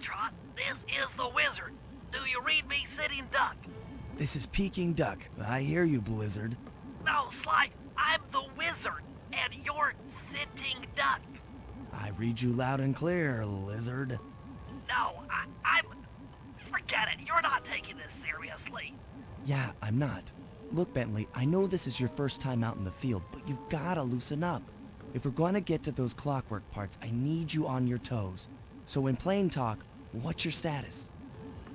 Foxtrot. This is the Wizard. Do you read me, Sitting Duck? This is Peking Duck. I hear you, Blizzard. No, Sly, I'm the Wizard, and you're Sitting Duck. I read you loud and clear, Lizard. No, I'm... Forget it, you're not taking this seriously. Yeah, I'm not. Look, Bentley, I know this is your first time out in the field, but you've gotta loosen up. If we're gonna get to those clockwork parts, I need you on your toes. So in plain talk, what's your status?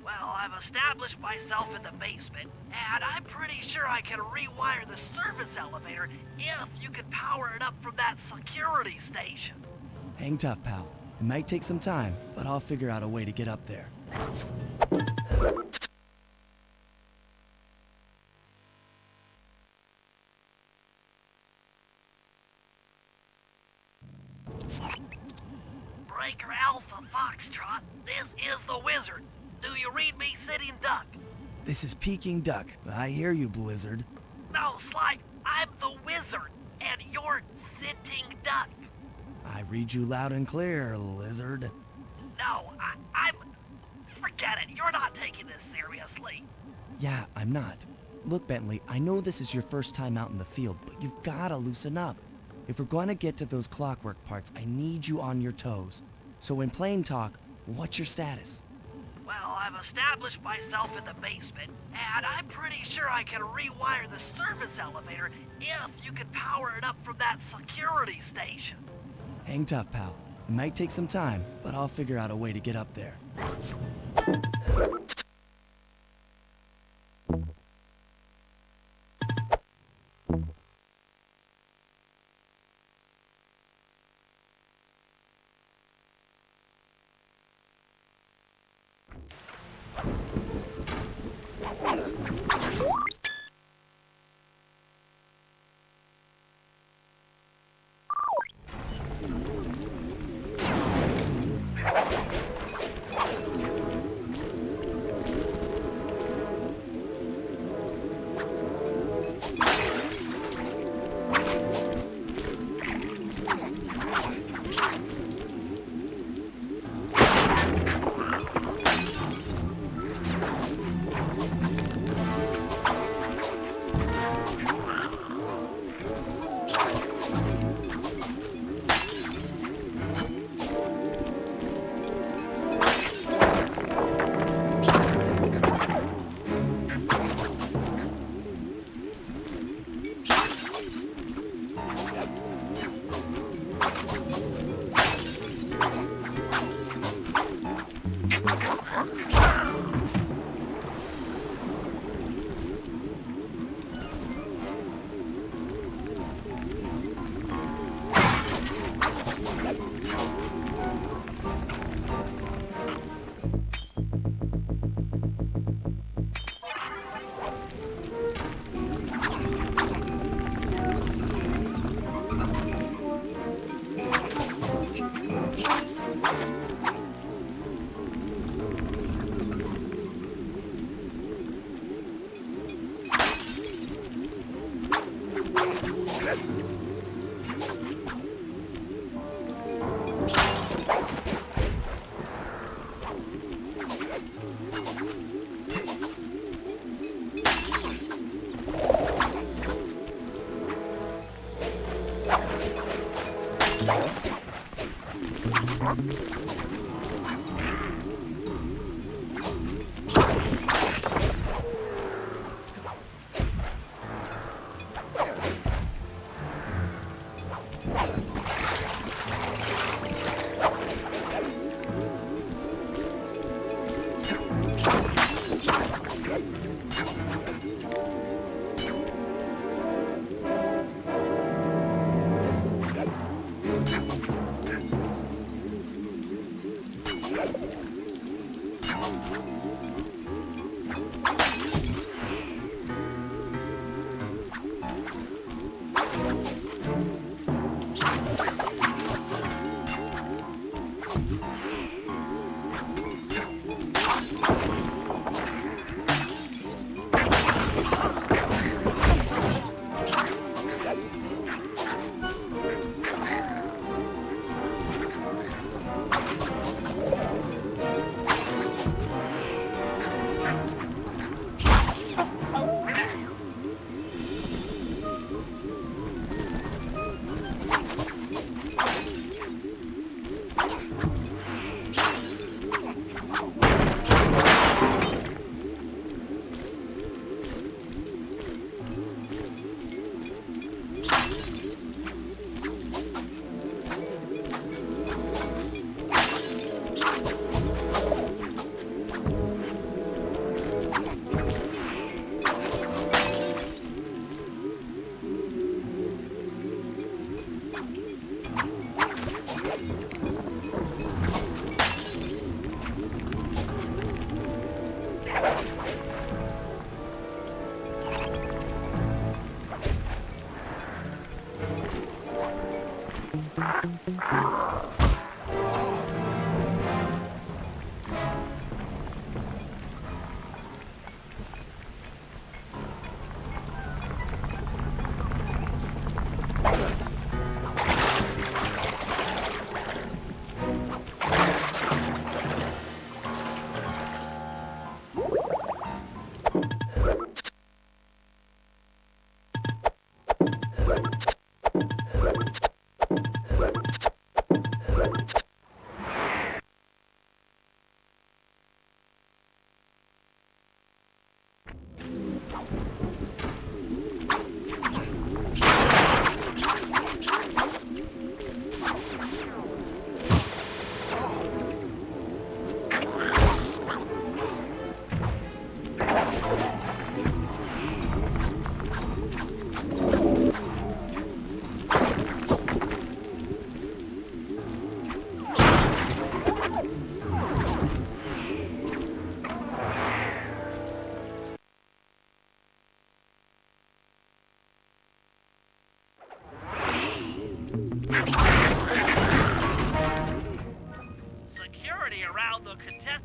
Well, I've established myself in the basement, and I'm pretty sure I can rewire the service elevator if you can power it up from that security station. Hang tough, pal. It might take some time, but I'll figure out a way to get up there. Breaker Alpha Foxtrot, this is the Wizard. Do you read me, Sitting Duck? This is Peking Duck. I hear you, Blizzard. No, Sly, I'm the Wizard, and you're Sitting Duck. I read you loud and clear, Lizard. No, I'm... Forget it, you're not taking this seriously. Yeah, I'm not. Look, Bentley, I know this is your first time out in the field, but you've gotta loosen up. If we're gonna get to those clockwork parts, I need you on your toes. So in plain talk, what's your status? Well, I've established myself in the basement, and I'm pretty sure I can rewire the service elevator if you can power it up from that security station. Hang tough, pal. It might take some time, but I'll figure out a way to get up there. Security around the contest.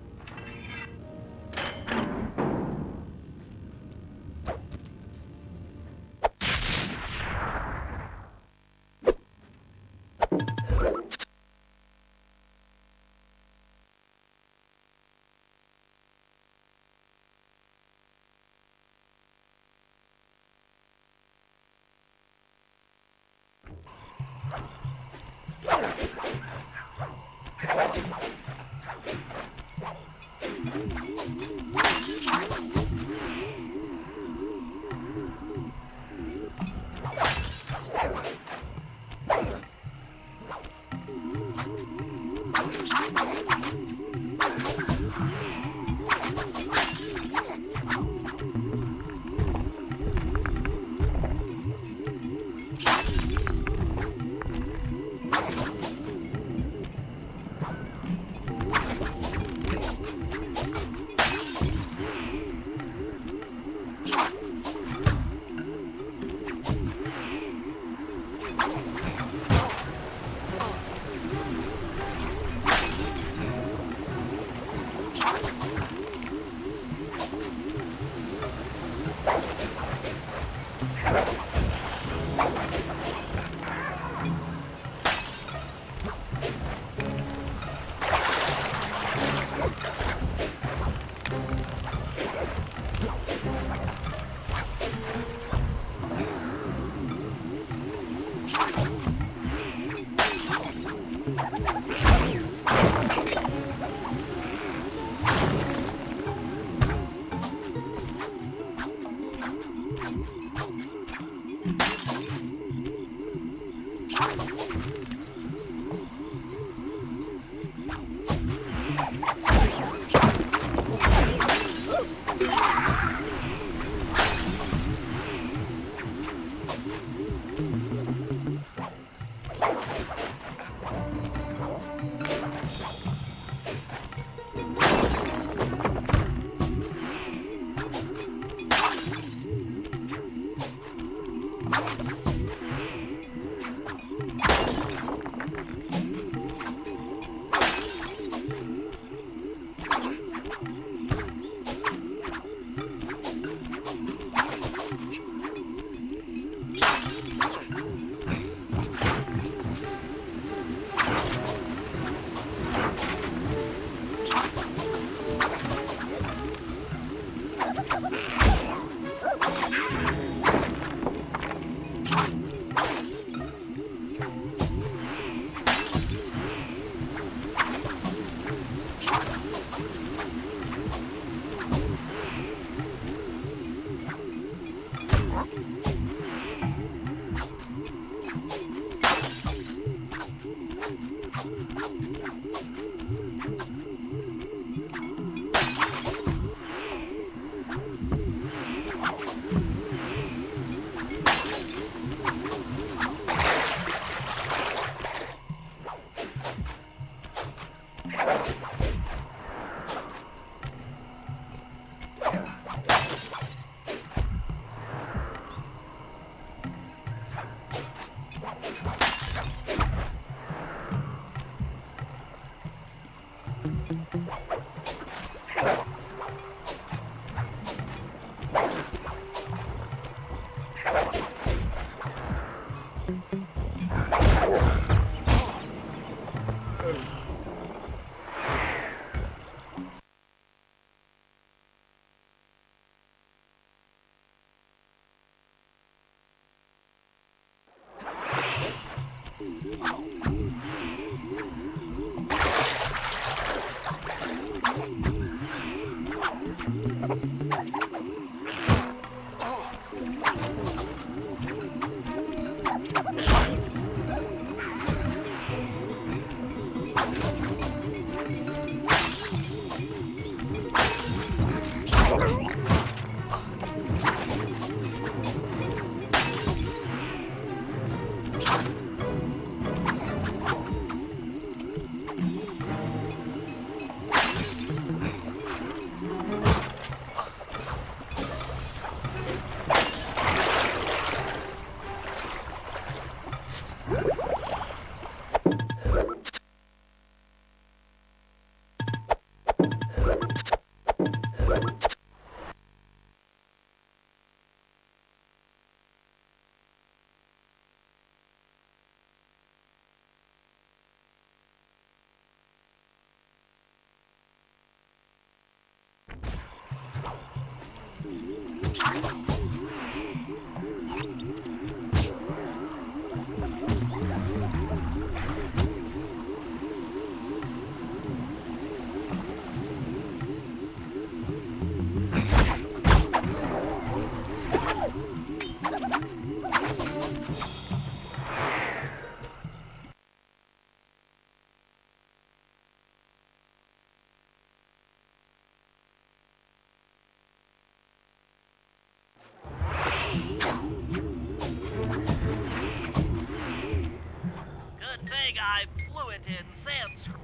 Good thing I'm fluent in Sanskrit.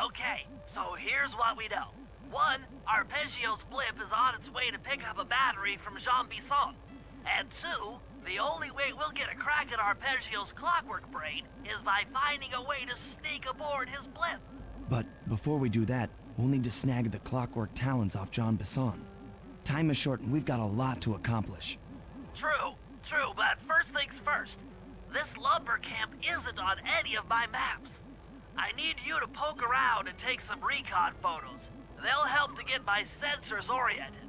Okay, so here's what we know. One, Arpeggio's blimp is on its way to pick up a battery from Jean Bisson. And two, the only way we'll get a crack at Arpeggio's clockwork brain is by finding a way to sneak aboard his blimp. But before we do that, we'll need to snag the clockwork talons off Jean Bisson. Time is short and we've got a lot to accomplish. True, but first things first. This lumber camp isn't on any of my maps. I need you to poke around and take some recon photos. They'll help to get my sensors oriented.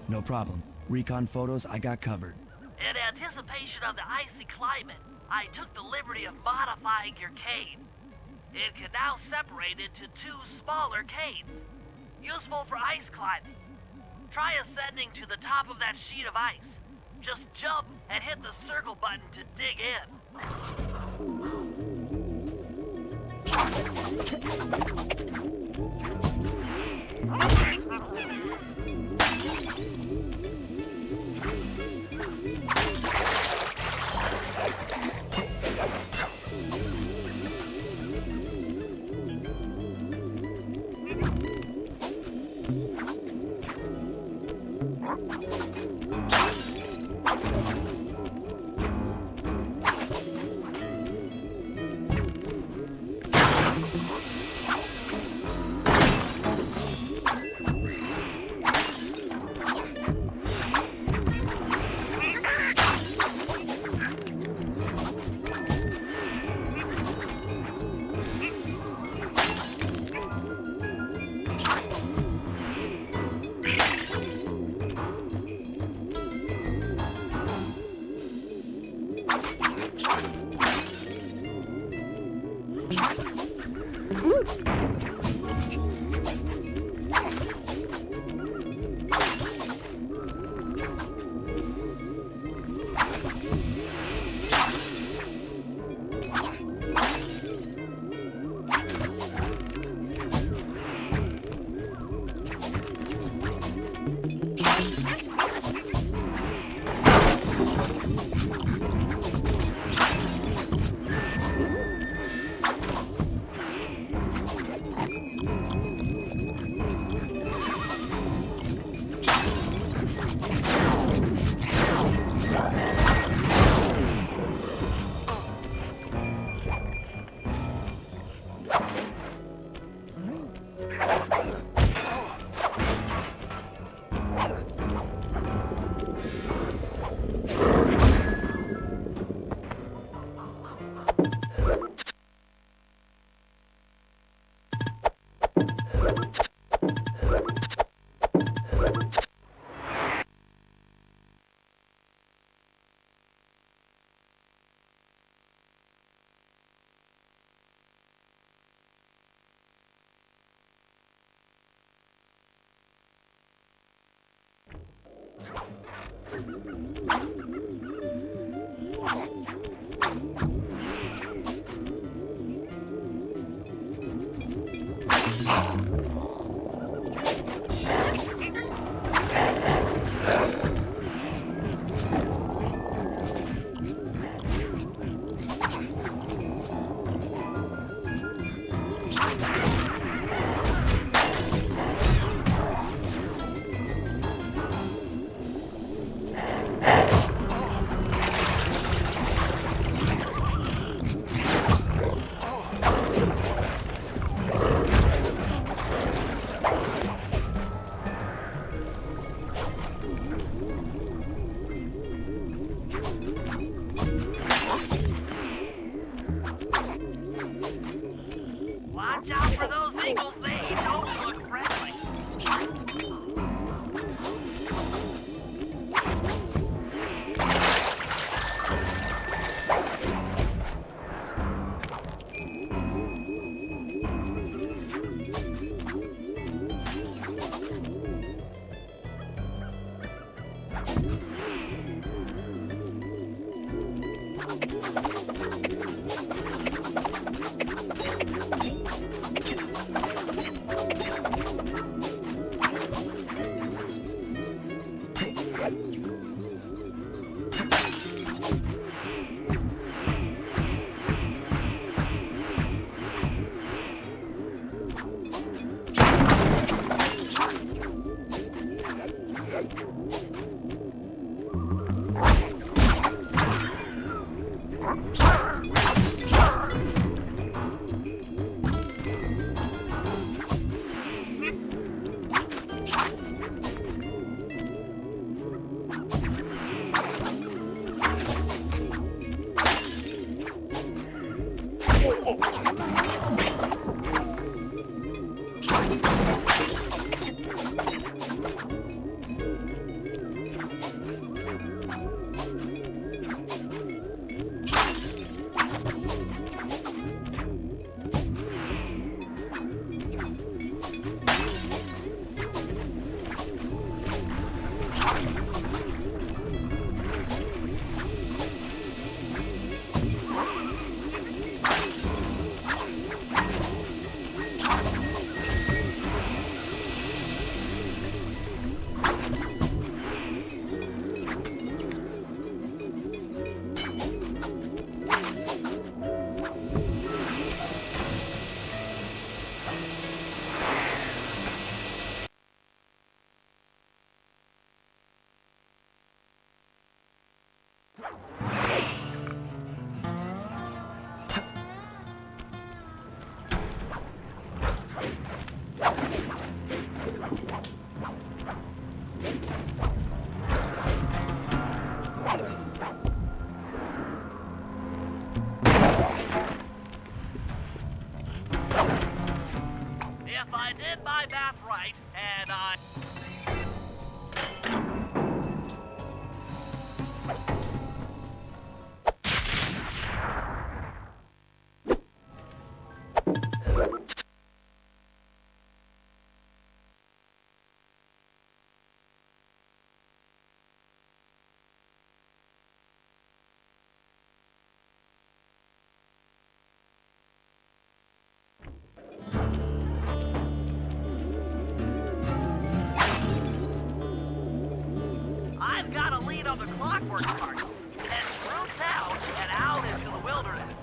No problem. Recon photos, I got covered. In anticipation of the icy climate, I took the liberty of modifying your cane. It can now separate into two smaller canes, useful for ice climbing. Try ascending to the top of that sheet of ice. Just jump and hit the circle button to dig Watch out for those eagles, they don't look friendly. If I did my math right, and I... I've got a lead on the clockwork parts. Head through town and out into the wilderness.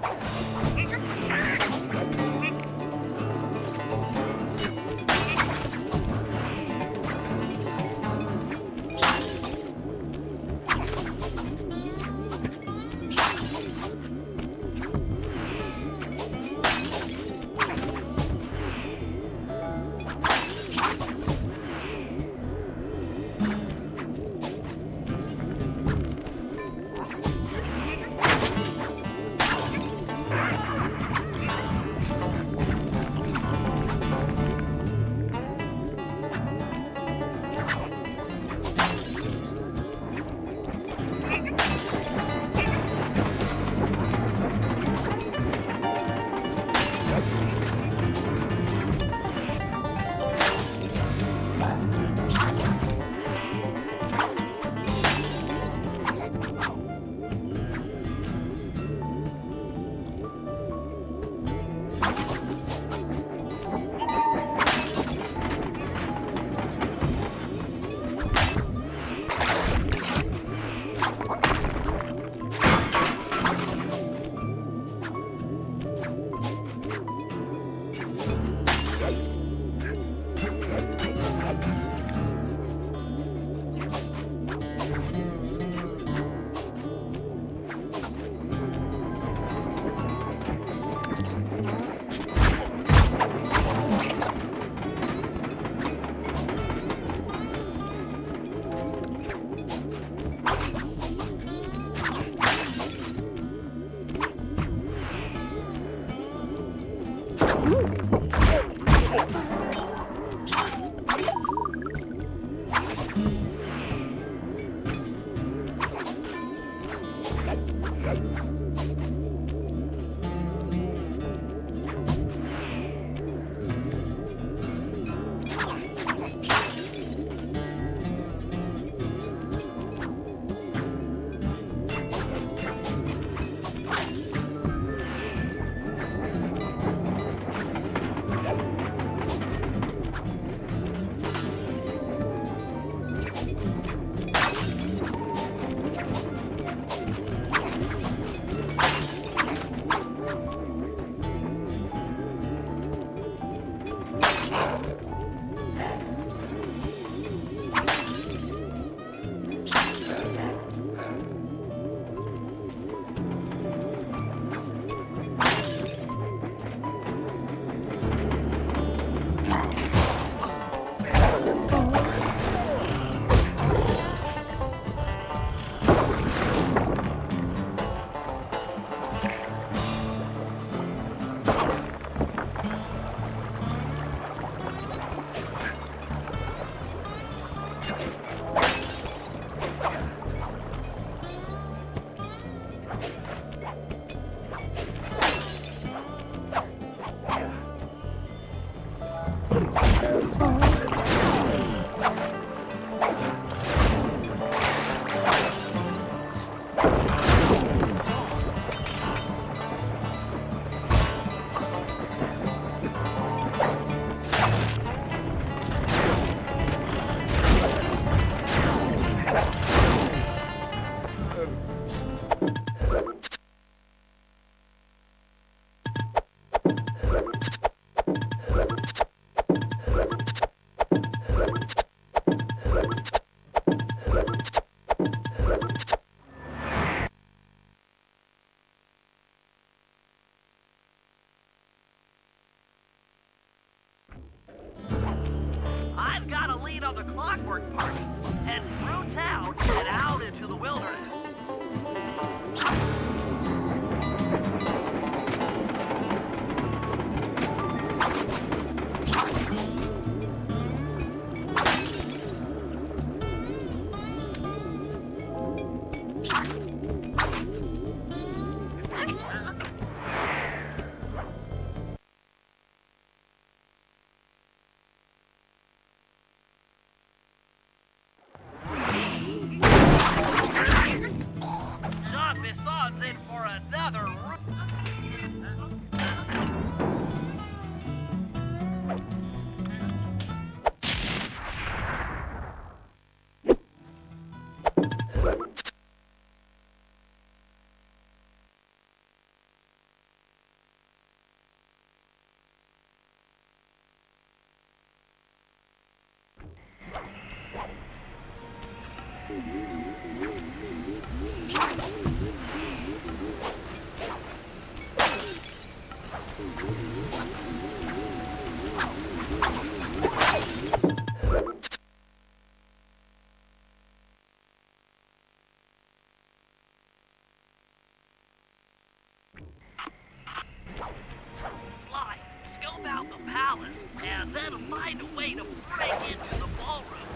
Sly, scope out the palace, and then find a way to break into the ballroom.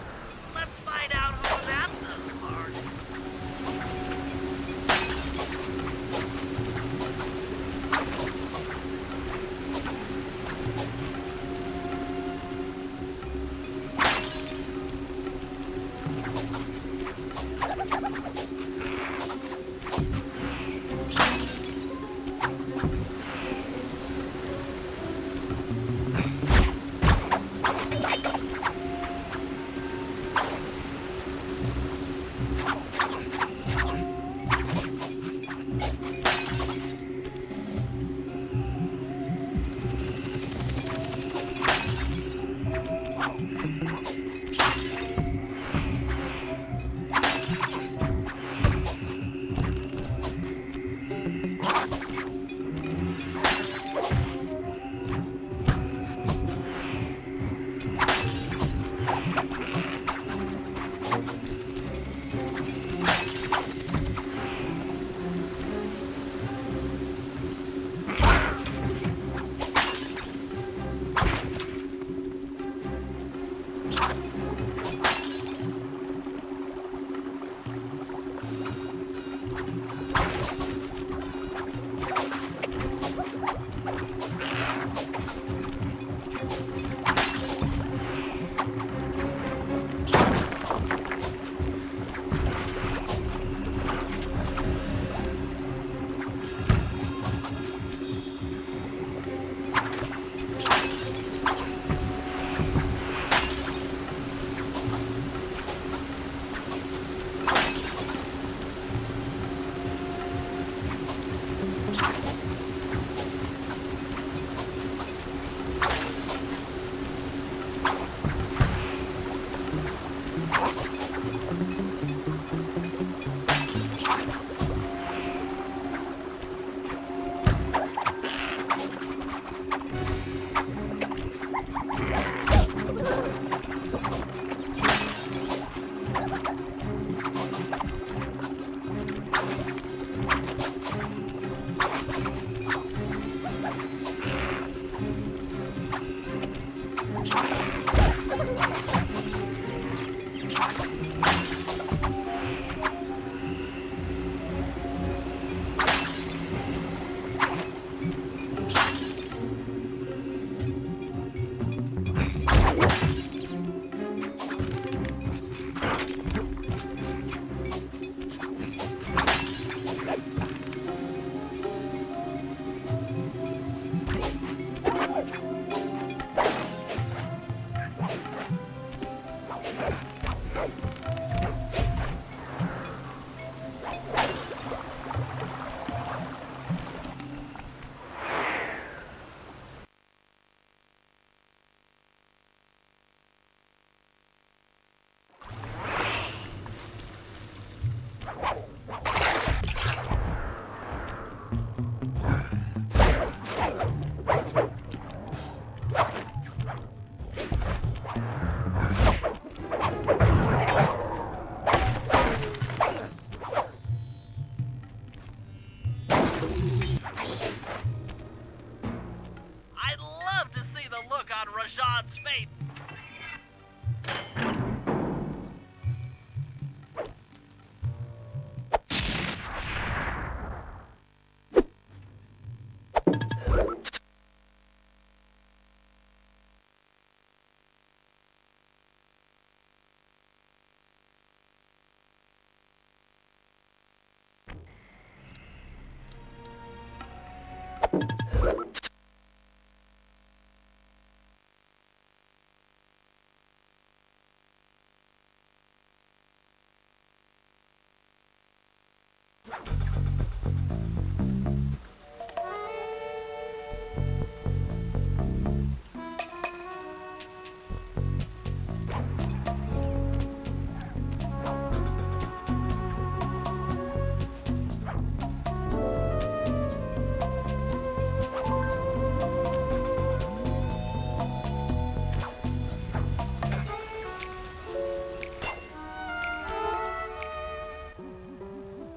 Let's find out who's at this party.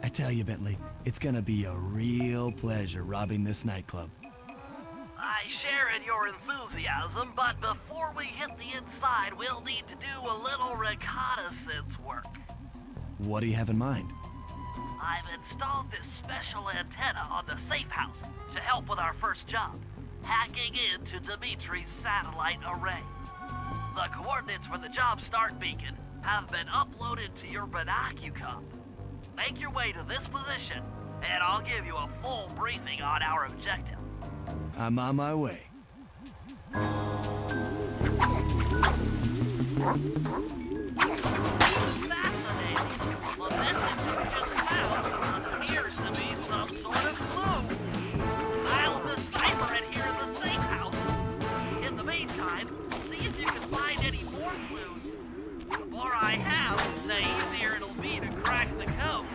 I tell you, Bentley, it's gonna be a real pleasure robbing this nightclub. I share in your enthusiasm, but before we hit the inside, we'll need to do a little reconnaissance work. What do you have in mind? I've installed this special antenna on the safe house to help with our first job, hacking into Dimitri's satellite array. The coordinates for the job start beacon have been uploaded to your binocucom. Make your way to this position, and I'll give you a full briefing on our objective. I'm on my way. Fascinating. Well, this just found appears to be some sort of clue. I'll decipher it here in the safe house. In the meantime, see if you can find any more clues. The more I have, the easier it'll be to crack the code.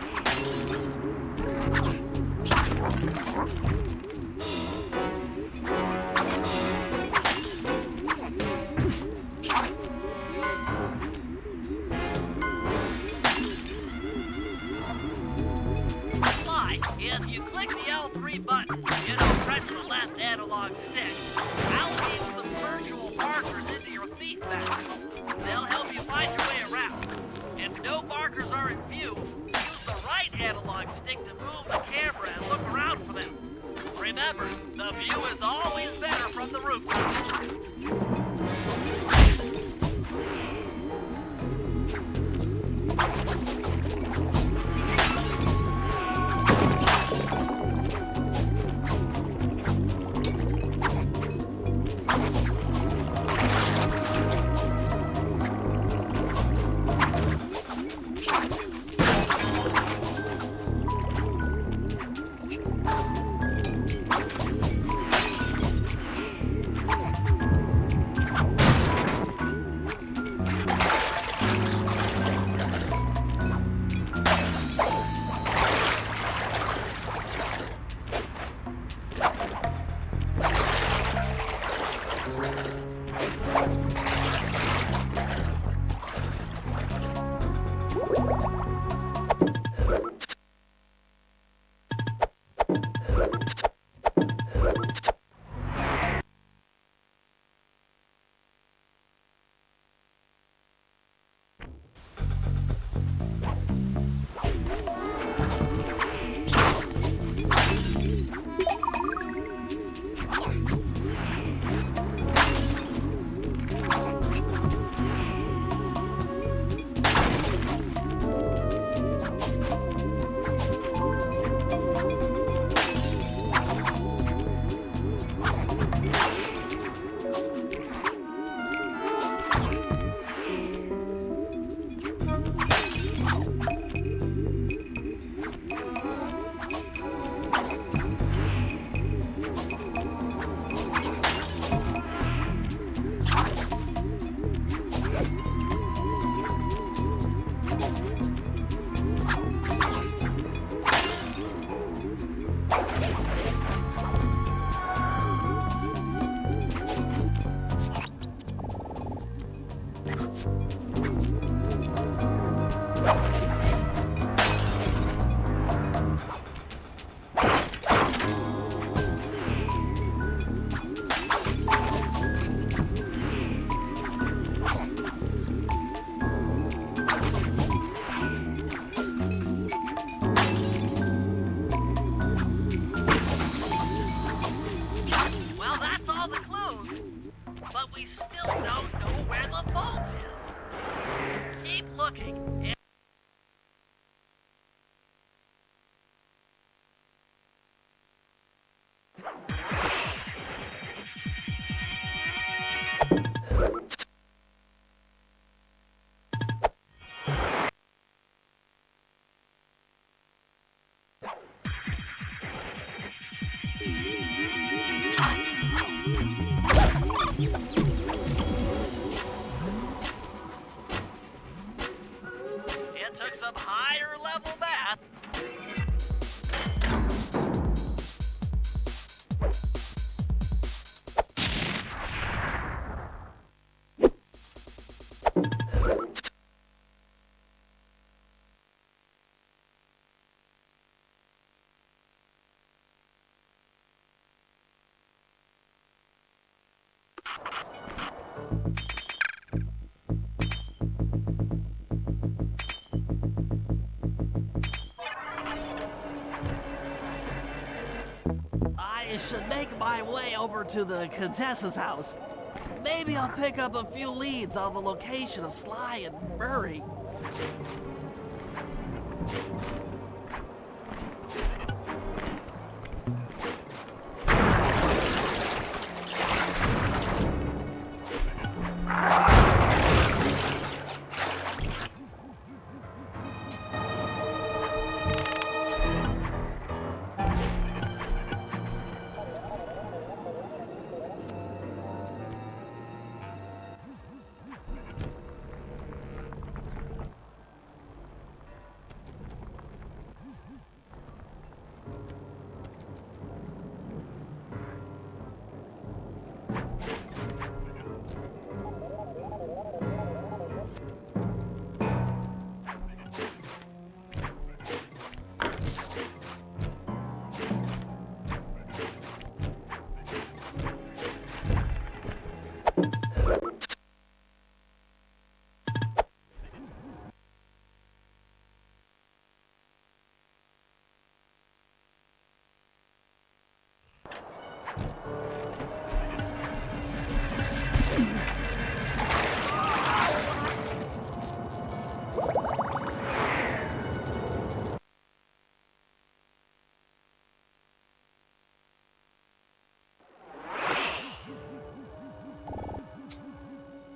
If you click the L3 button, press the left analog stick, I'll leave some virtual markers into your thief map. They'll help you find your way around. If no markers are in view, use the right analog stick to move the camera and look around for them. Remember, the view is always better from the rooftop. I should make my way over to the Contessa's house. Maybe I'll pick up a few leads on the location of Sly and Murray.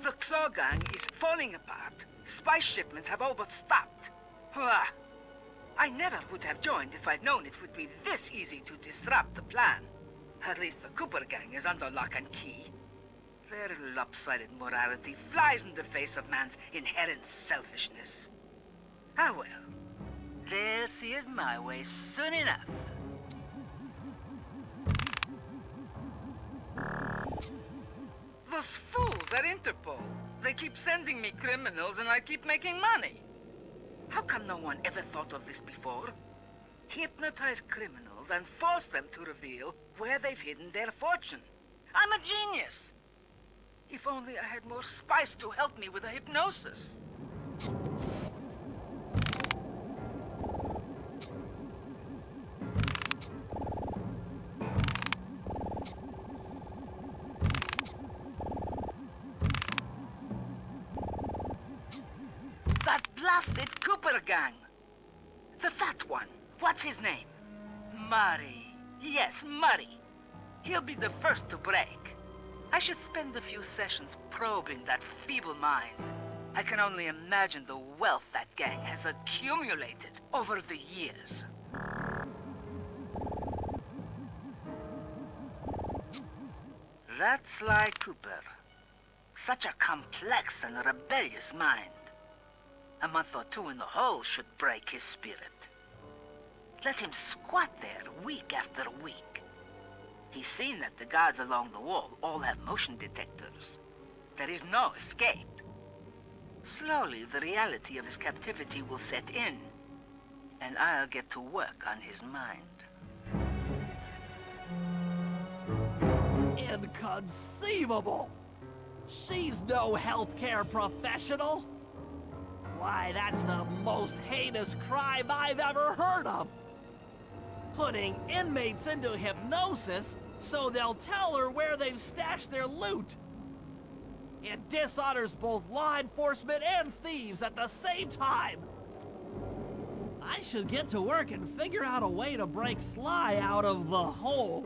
The Claw Gang is falling apart. Spice shipments have all but stopped. Ah, I never would have joined if I'd known it would be this easy to disrupt the plan. At least the Cooper Gang is under lock and key. Their lopsided morality flies in the face of man's inherent selfishness. Ah well, they'll see it my way soon enough. Those fools at Interpol. They keep sending me criminals and I keep making money. How come no one ever thought of this before? Hypnotize criminals and force them to reveal where they've hidden their fortune. I'm a genius. If only I had more spice to help me with the hypnosis. That blasted Cooper Gang. The fat one. What's his name? Murray. Yes, Murray. He'll be the first to break. I should spend a few sessions probing that feeble mind. I can only imagine the wealth that gang has accumulated over the years. That's Sly Cooper. Such a complex and rebellious mind. A month or two in the hole should break his spirit. Let him squat there week after week. He's seen that the guards along the wall all have motion detectors. There is no escape. Slowly, the reality of his captivity will set in, and I'll get to work on his mind. Inconceivable! She's no healthcare professional! Why, that's the most heinous crime I've ever heard of! Putting inmates into hypnosis so they'll tell her where they've stashed their loot! It dishonors both law enforcement and thieves at the same time! I should get to work and figure out a way to break Sly out of the hole.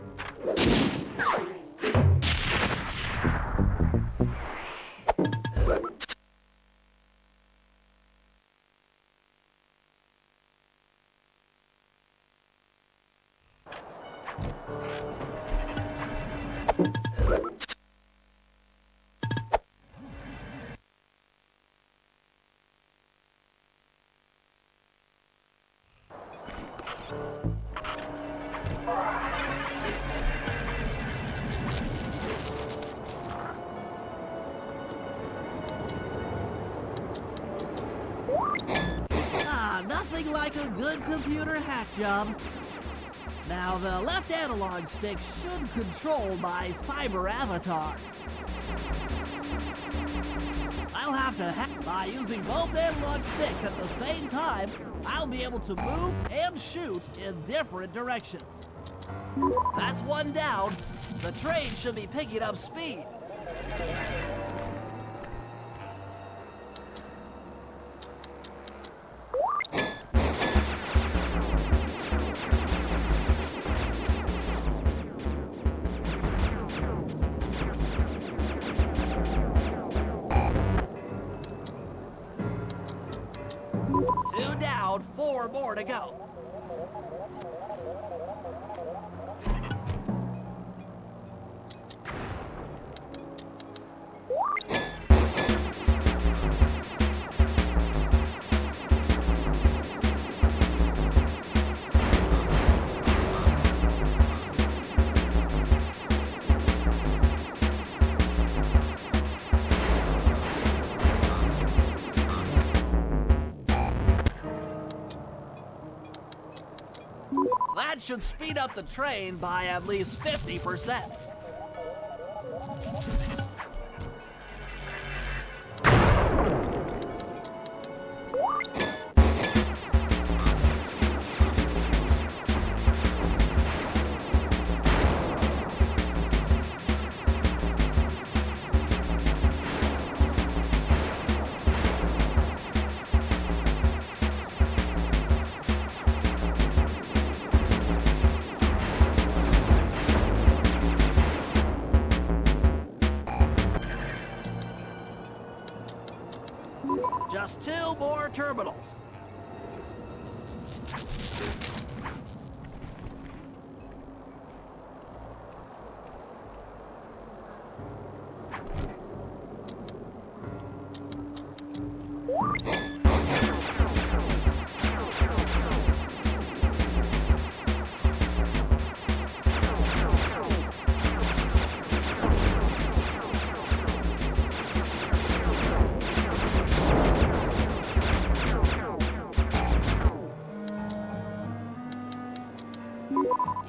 Nothing like a good computer hack job. Now, the left analog stick should control my cyber avatar. I'll have to by using both analog sticks at the same time, I'll be able to move and shoot in different directions. That's one down. The train should be picking up speed. Two down, four more to go. That should speed up the train by at least 50%. Just two more terminals.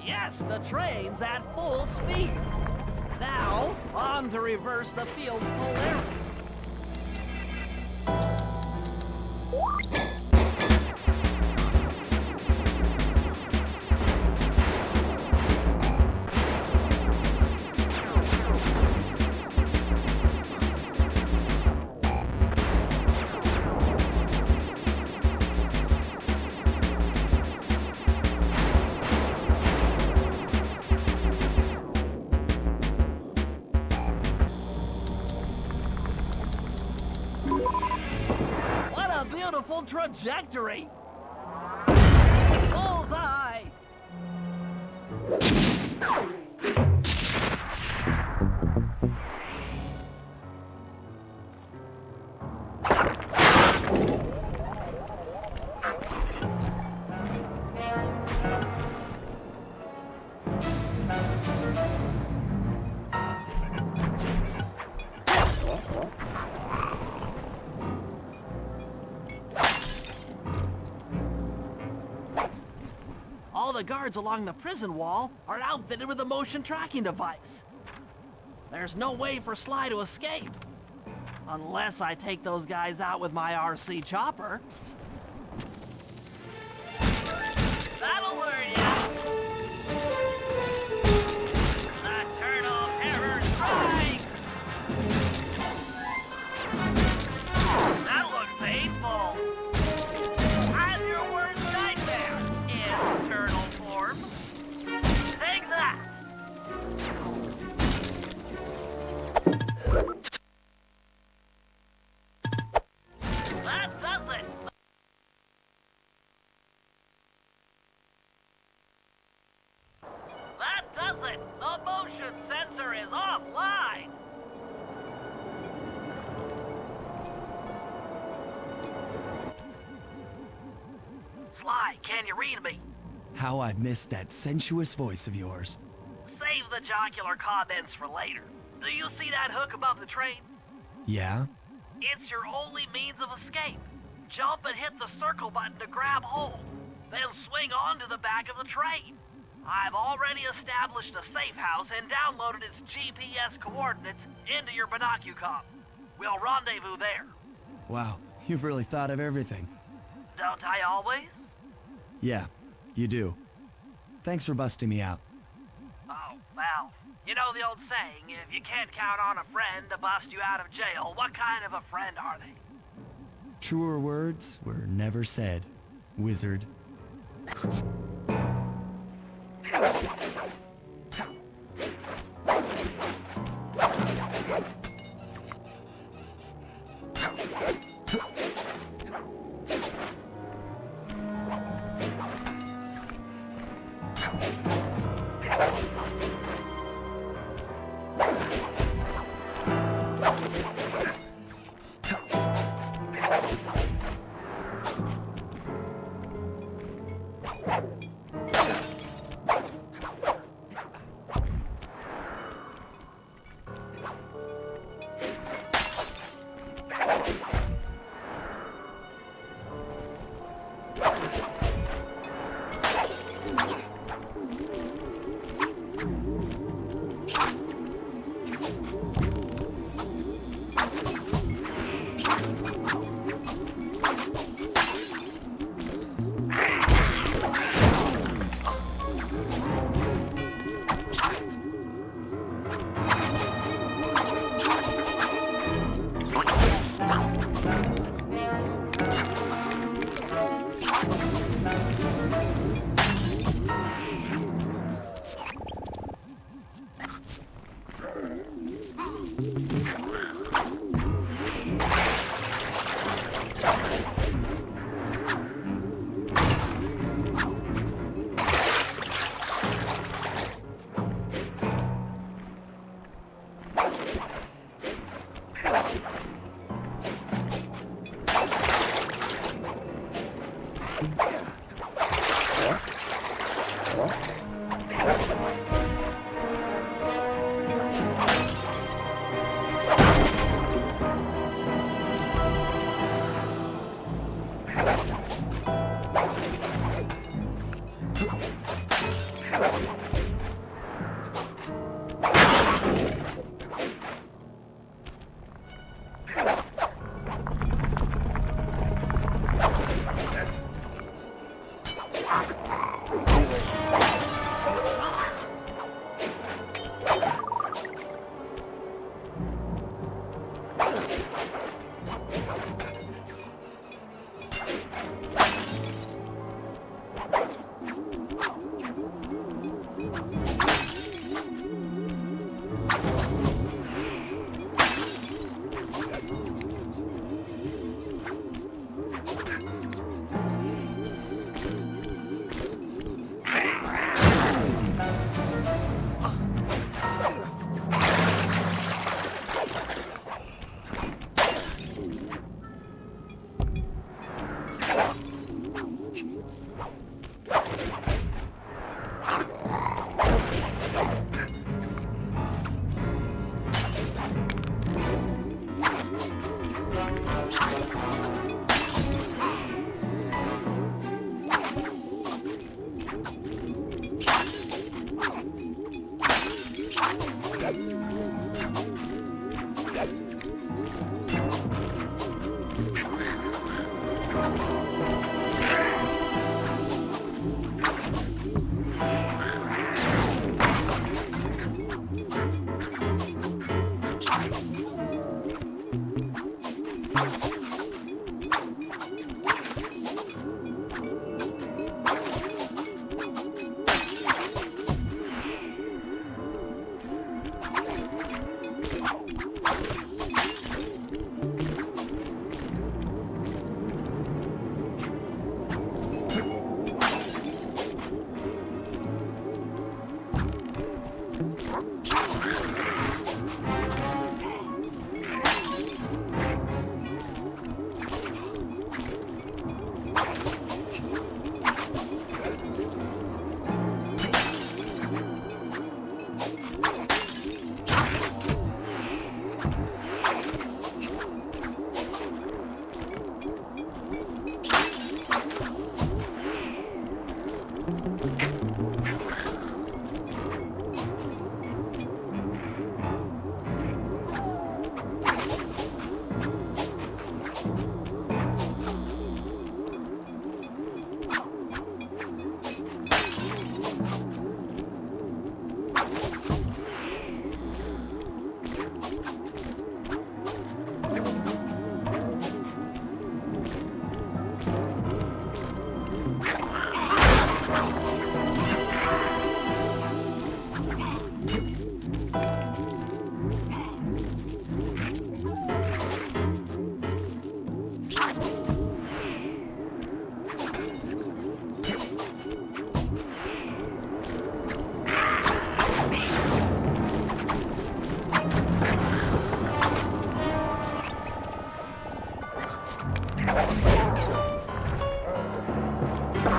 Yes, the train's at full speed. Now, on to reverse the field's polarity. What a beautiful trajectory! Bullseye! All the guards along the prison wall are outfitted with a motion tracking device. There's no way for Sly to escape. Unless I take those guys out with my RC chopper. That'll learn ya! Nocturnal Terror Strike! That looks painful! I'm your worst nightmare in turtle form. Take that! That does it! That does it! The motion sensor is offline! Sly, can you read me? How I missed that sensuous voice of yours. Save the jocular comments for later. Do you see that hook above the train? Yeah? It's your only means of escape. Jump and hit the circle button to grab hold. Then swing onto the back of the train. I've already established a safe house and downloaded its GPS coordinates into your binocucom. We'll rendezvous there. Wow, you've really thought of everything. Don't I always? Yeah, you do. Thanks for busting me out. Oh, well, you know the old saying, if you can't count on a friend to bust you out of jail, what kind of a friend are they? Truer words were never said, wizard. You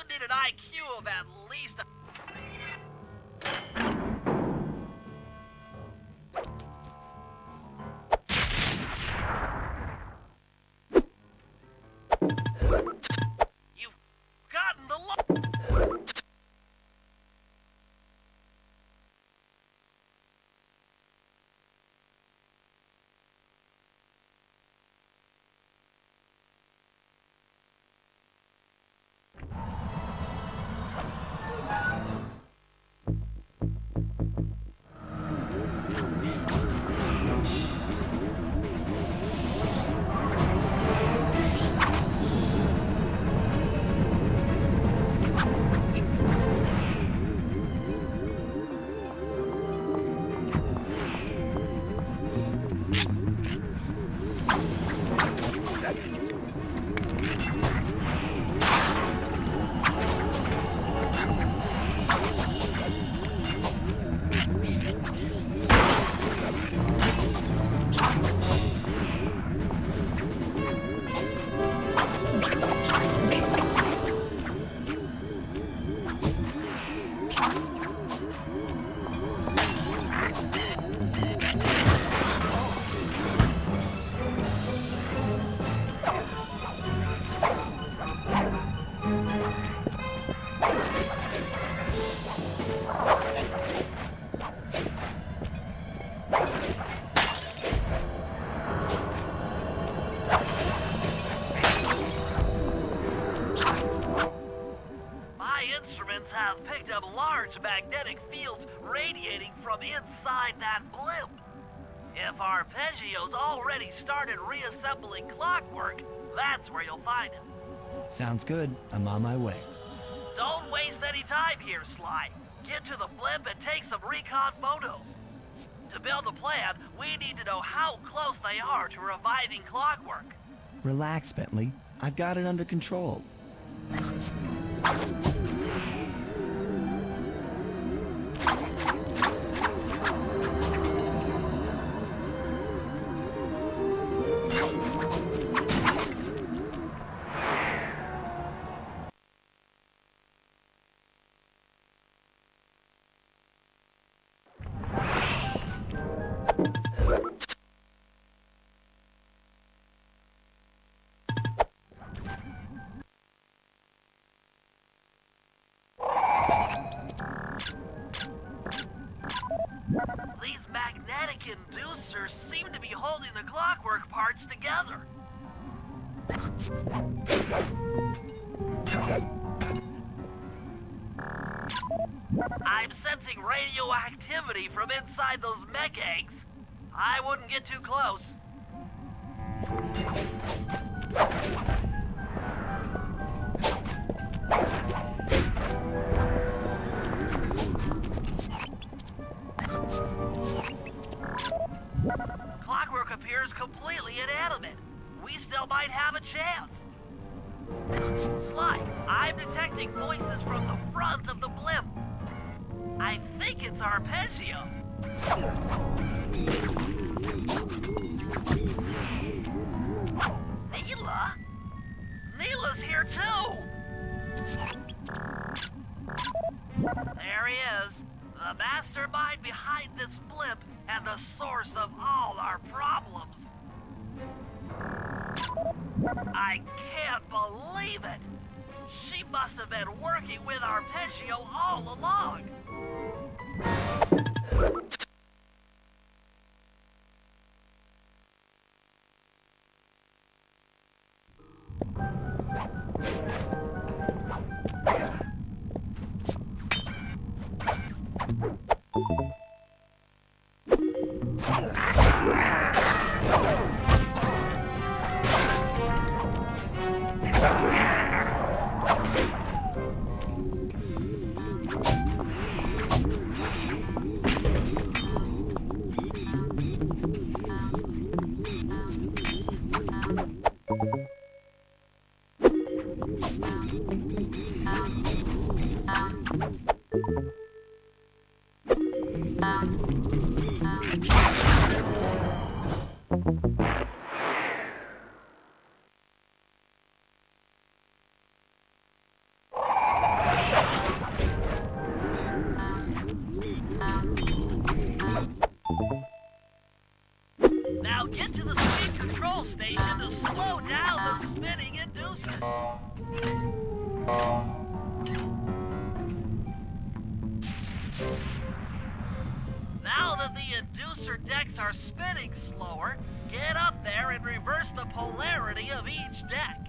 need an IQ of at least a... You've gotten the lo... My instruments have picked up large magnetic fields radiating from inside that blimp. If Arpeggio's already started reassembling Clockwork, that's where you'll find him. Sounds good. I'm on my way. Don't waste any time here, Sly. Get to the blimp and take some recon photos. To build a plan, we need to know how close they are to reviving Clockwork. Relax, Bentley. I've got it under control. These magnetic inducers seem to be holding the Clockwork parts together. I'm sensing radioactivity from inside those mech eggs. I wouldn't get too close. Clockwork appears completely inanimate. We still might have a chance. Sly, I'm detecting voices from the front of the blimp. I think it's Arpeggio. Neela? Neela's here too! There he is. The mastermind behind this blimp and the source of all our problems. I can't believe it! She must have been working with Arpeggio all along! Now get to the speed control station to slow down the spinning inducer. Now that the inducer decks are spinning slower, get up there and reverse the polarity of each deck.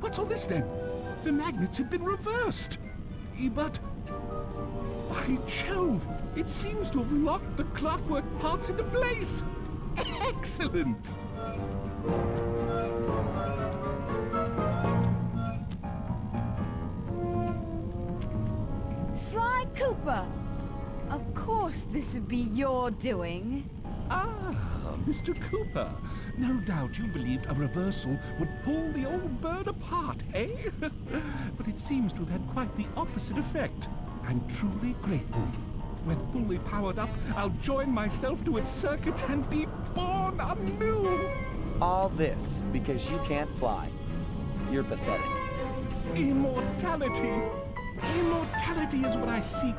What's all this then? The magnets have been reversed. But... by Jove! It seems to have locked the clockwork parts into place! Excellent! Sly Cooper! Of course this would be your doing. Ah, Mr. Cooper. No doubt you believed a reversal would pull the old bird apart, eh? But it seems to have had quite the opposite effect. I'm truly grateful. When fully powered up, I'll join myself to its circuits and be born anew! All this because you can't fly. You're pathetic. Immortality! Immortality is what I seek.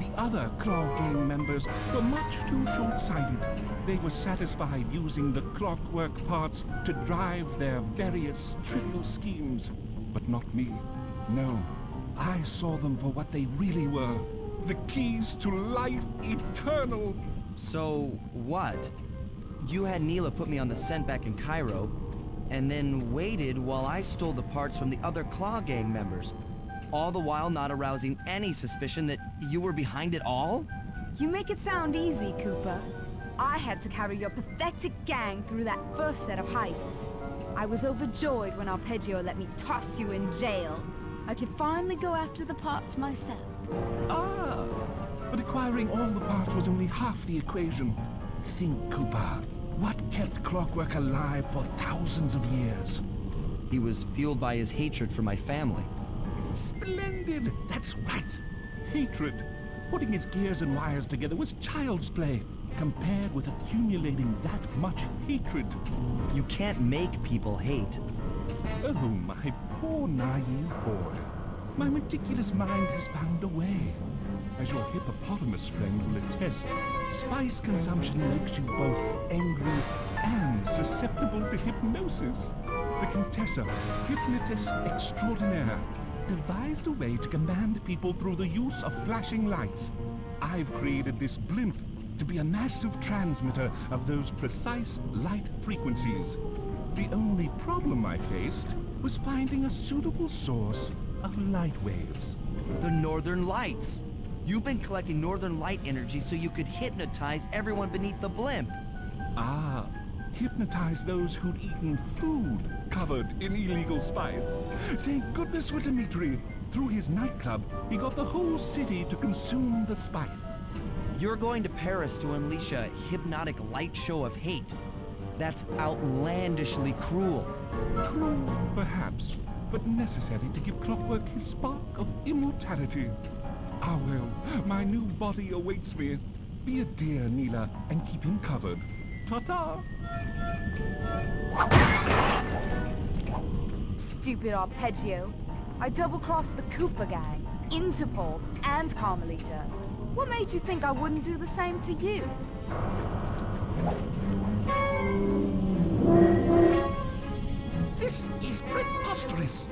The other Claw Gang members were much too short-sighted. They were satisfied using the clockwork parts to drive their various trivial schemes. But not me. No. I saw them for what they really were. The keys to life eternal. So, what? You had Neela put me on the scent back in Cairo, and then waited while I stole the parts from the other Claw Gang members. All the while not arousing any suspicion that you were behind it all? You make it sound easy, Cooper. I had to carry your pathetic gang through that first set of heists. I was overjoyed when Arpeggio let me toss you in jail. I could finally go after the parts myself. Ah, but acquiring all the parts was only half the equation. Think, Cooper. What kept Clockwork alive for thousands of years? He was fueled by his hatred for my family. Splendid! That's right. Hatred. Putting his gears and wires together was child's play, compared with accumulating that much hatred. You can't make people hate. Oh, my poor naive boy. My meticulous mind has found a way. As your hippopotamus friend will attest, spice consumption makes you both angry and susceptible to hypnosis. The Contessa, hypnotist extraordinaire, devised a way to command people through the use of flashing lights. I've created this blimp to be a massive transmitter of those precise light frequencies. The only problem I faced was finding a suitable source of light waves. The Northern Lights. You've been collecting Northern Light energy so you could hypnotize everyone beneath the blimp. Ah, hypnotize those who'd eaten food covered in illegal spice. Thank goodness for Dmitri. Through his nightclub, he got the whole city to consume the spice. You're going to Paris to unleash a hypnotic light show of hate. That's outlandishly cruel. Cruel, perhaps, but necessary to give Clockwork his spark of immortality. Ah well, my new body awaits me. Be a dear, Neela, and keep him covered. Ta-ta! Stupid Arpeggio. I double-crossed the Koopa gang, Interpol, and Carmelita. What made you think I wouldn't do the same to you? This is preposterous!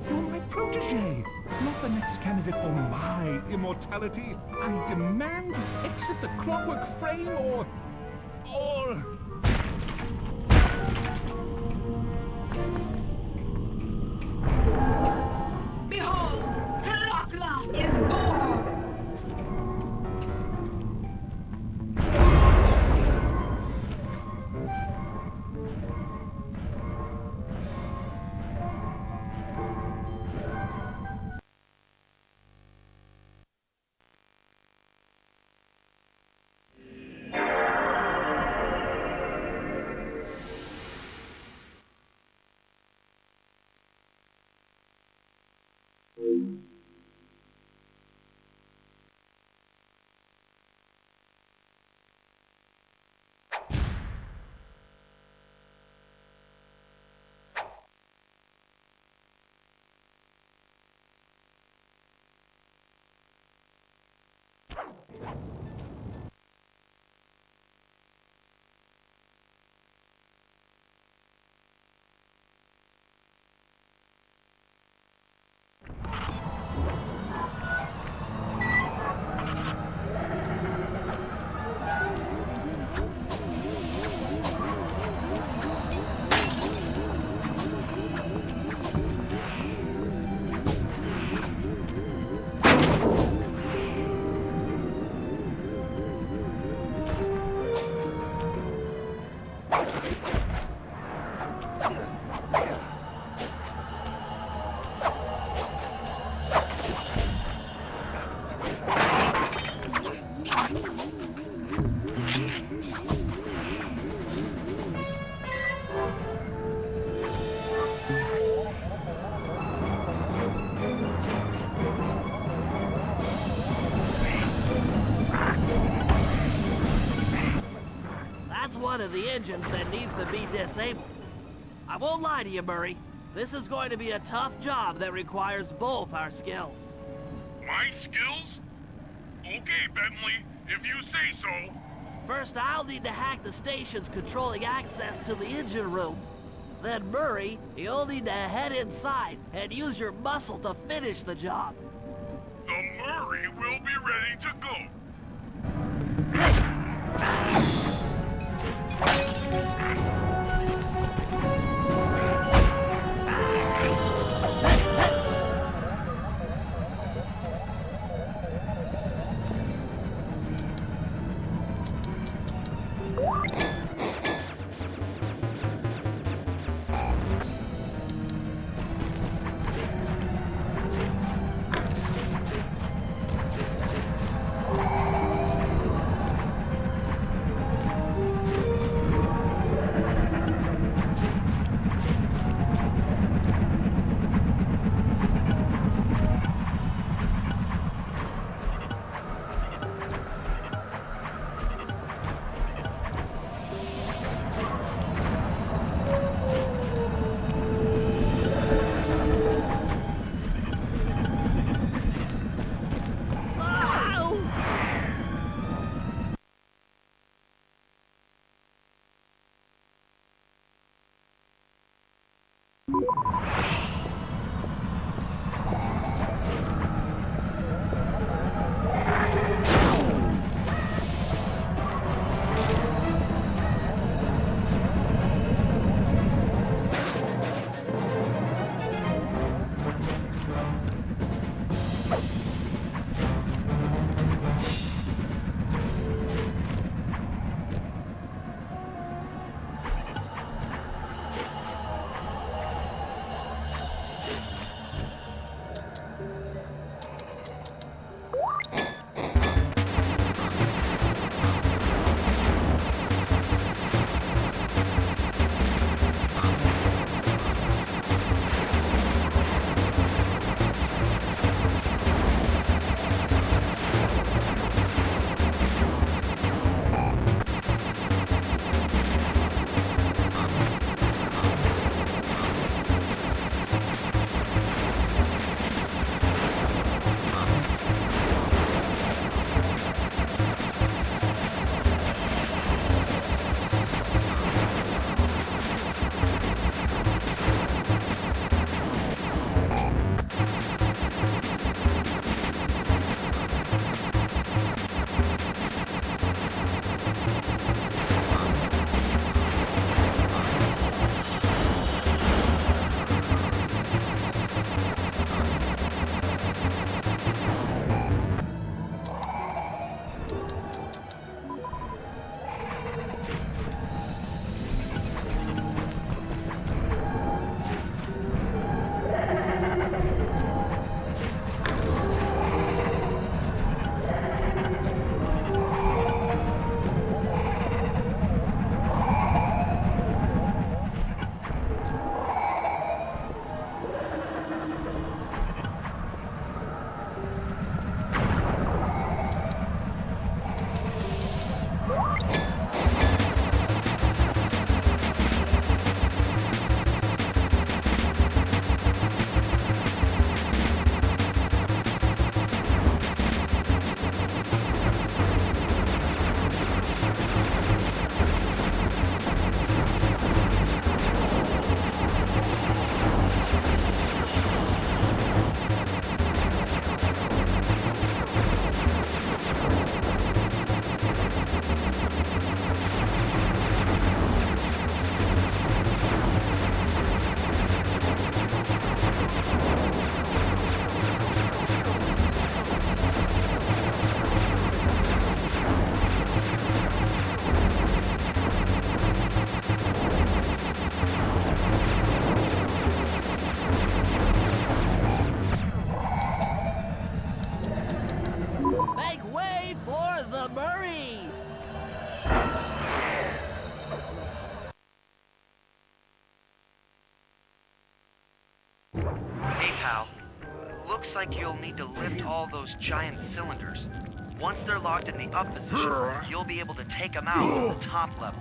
You're my protege, not the next candidate for my immortality. I demand you exit the Clockwork frame or... Behold, Herakla is born! That's one of the engines that needs to be disabled. I won't lie to you, Murray. This is going to be a tough job that requires both our skills. My skills? Okay, Bentley, if you say so. First, I'll need to hack the stations controlling access to the engine room. Then, Murray, you'll need to head inside and use your muscle to finish the job. The Murray will be ready to go. like you'll need to lift all those giant cylinders. Once they're locked in the up position, you'll be able to take them out at the top level.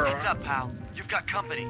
Heads up, pal. You've got company.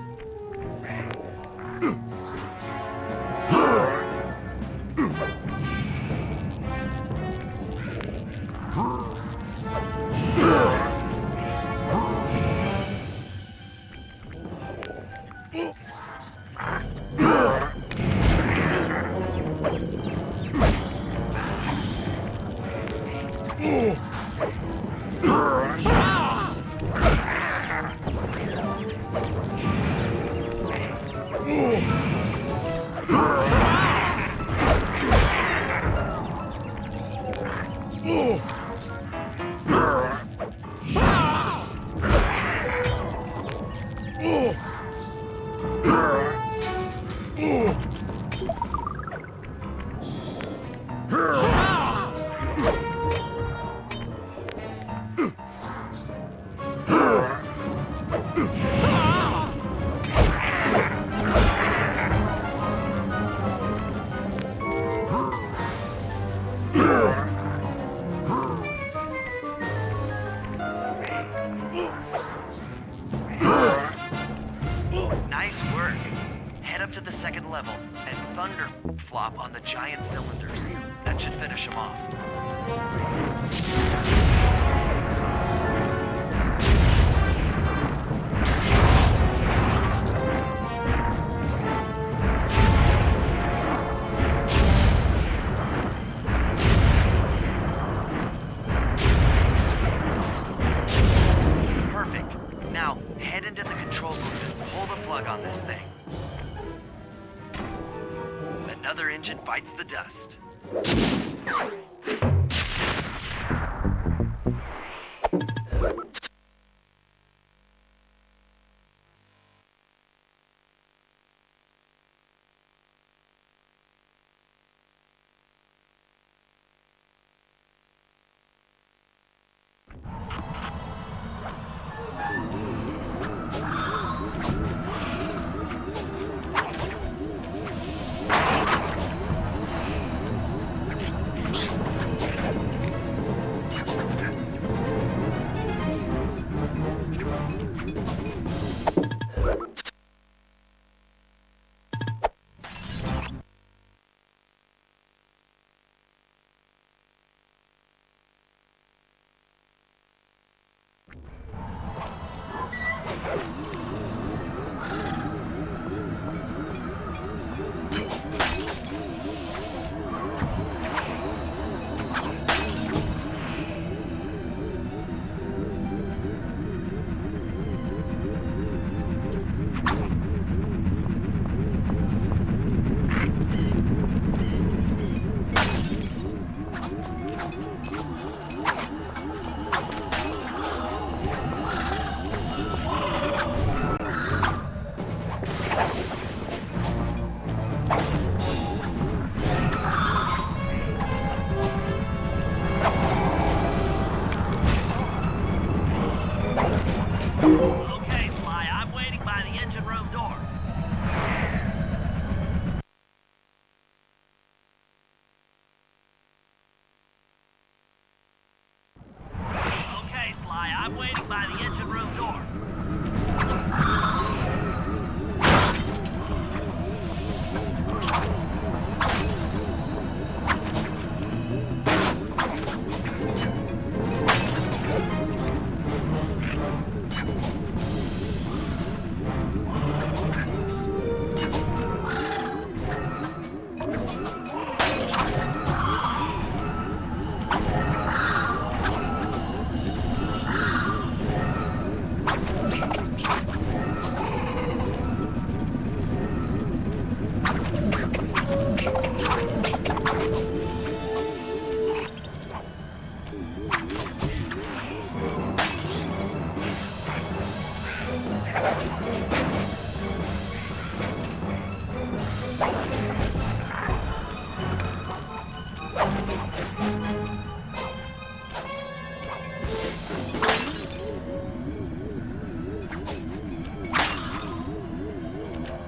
Nice work. Head up to the second level and thunder flop on the giant cylinders. That should finish them off. Perfect. Now, head into the control booth and pull the plug on this thing. Another engine bites the dust. Okay, Sly, I'm waiting by the engine room door. Okay, Sly, I'm waiting by the engine room door.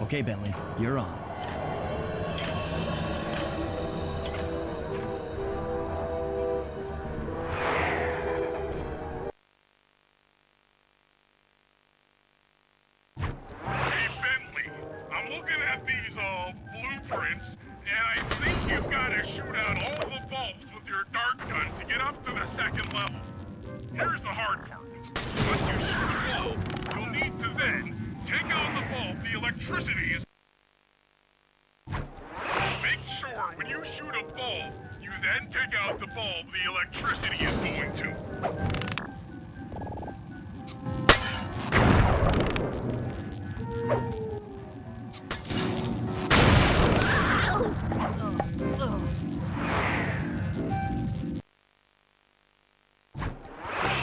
Okay, Bentley, you're on. your dart gun to get up to the second level. Here's the hard part. Once you shoot the ball, you'll need to then take out the bulb the electricity is... Make sure when you shoot a bulb, you then take out the bulb the electricity is going to.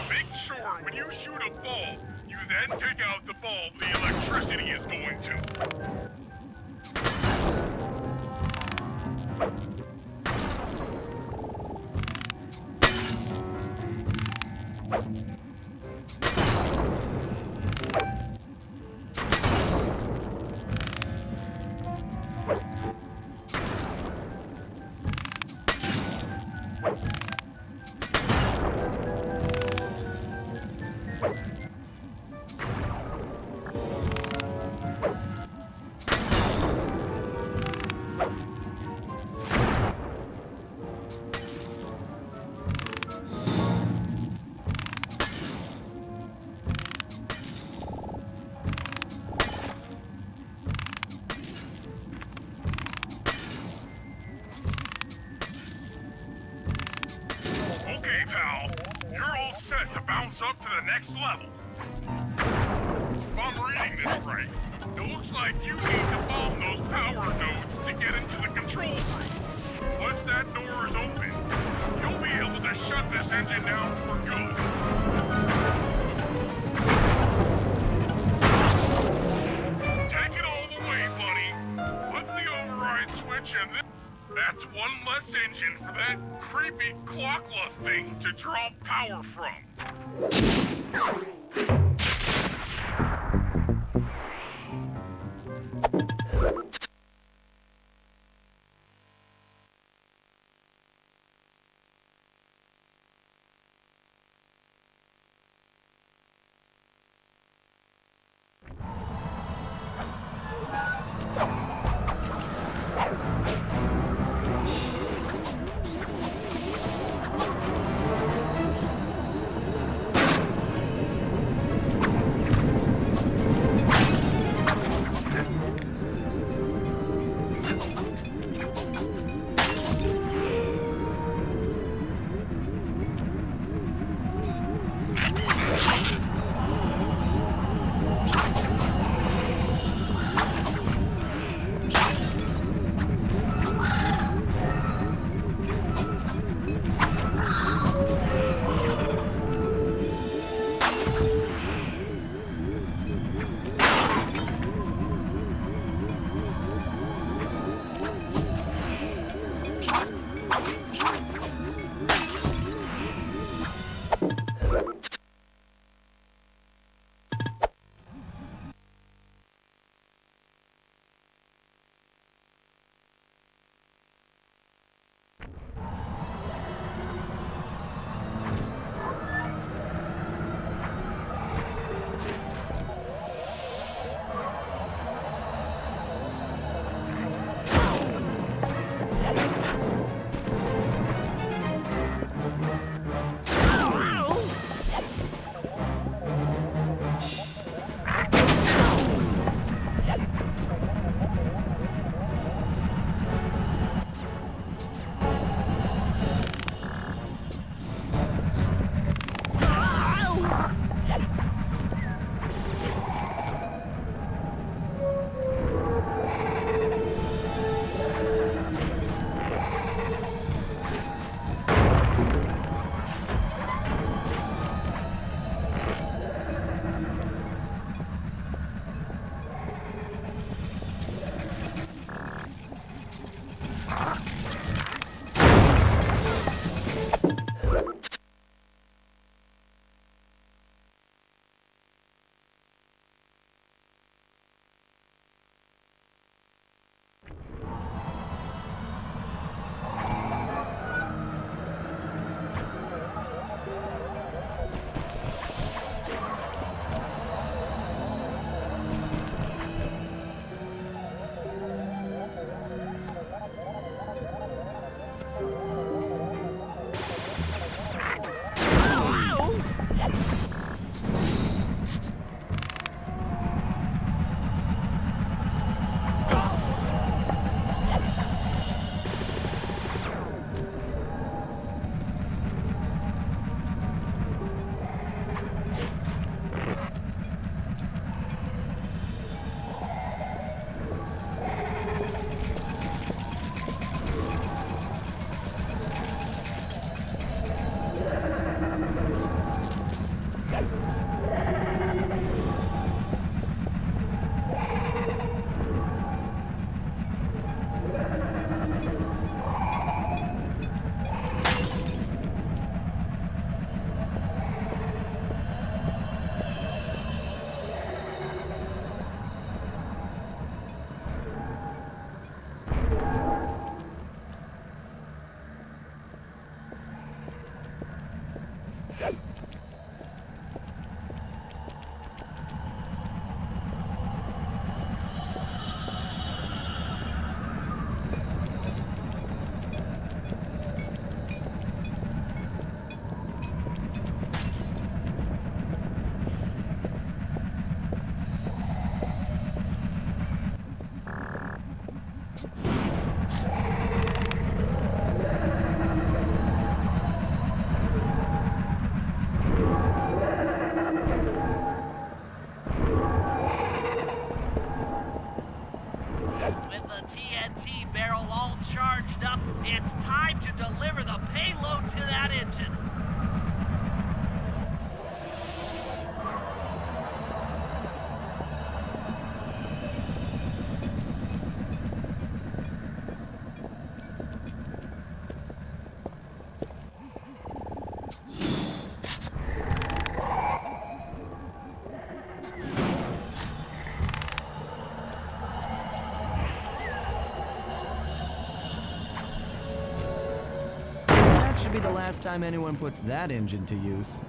Make sure when you shoot a bulb, you then take out the bulb the electricity is going to. Okay, pal. You're all set to bounce up to the next level. If I'm reading this right, it looks like you need to bomb those power nodes to get into the control room. Once that door is open, you'll be able to shut this engine down for good. Take it all the way, buddy. Flip the override switch and then... That's one less engine for that creepy Clockla thing to draw power from. With the TNT barrel all charged up, it's time to deliver the payload to that engine. That should be the last time anyone puts that engine to use.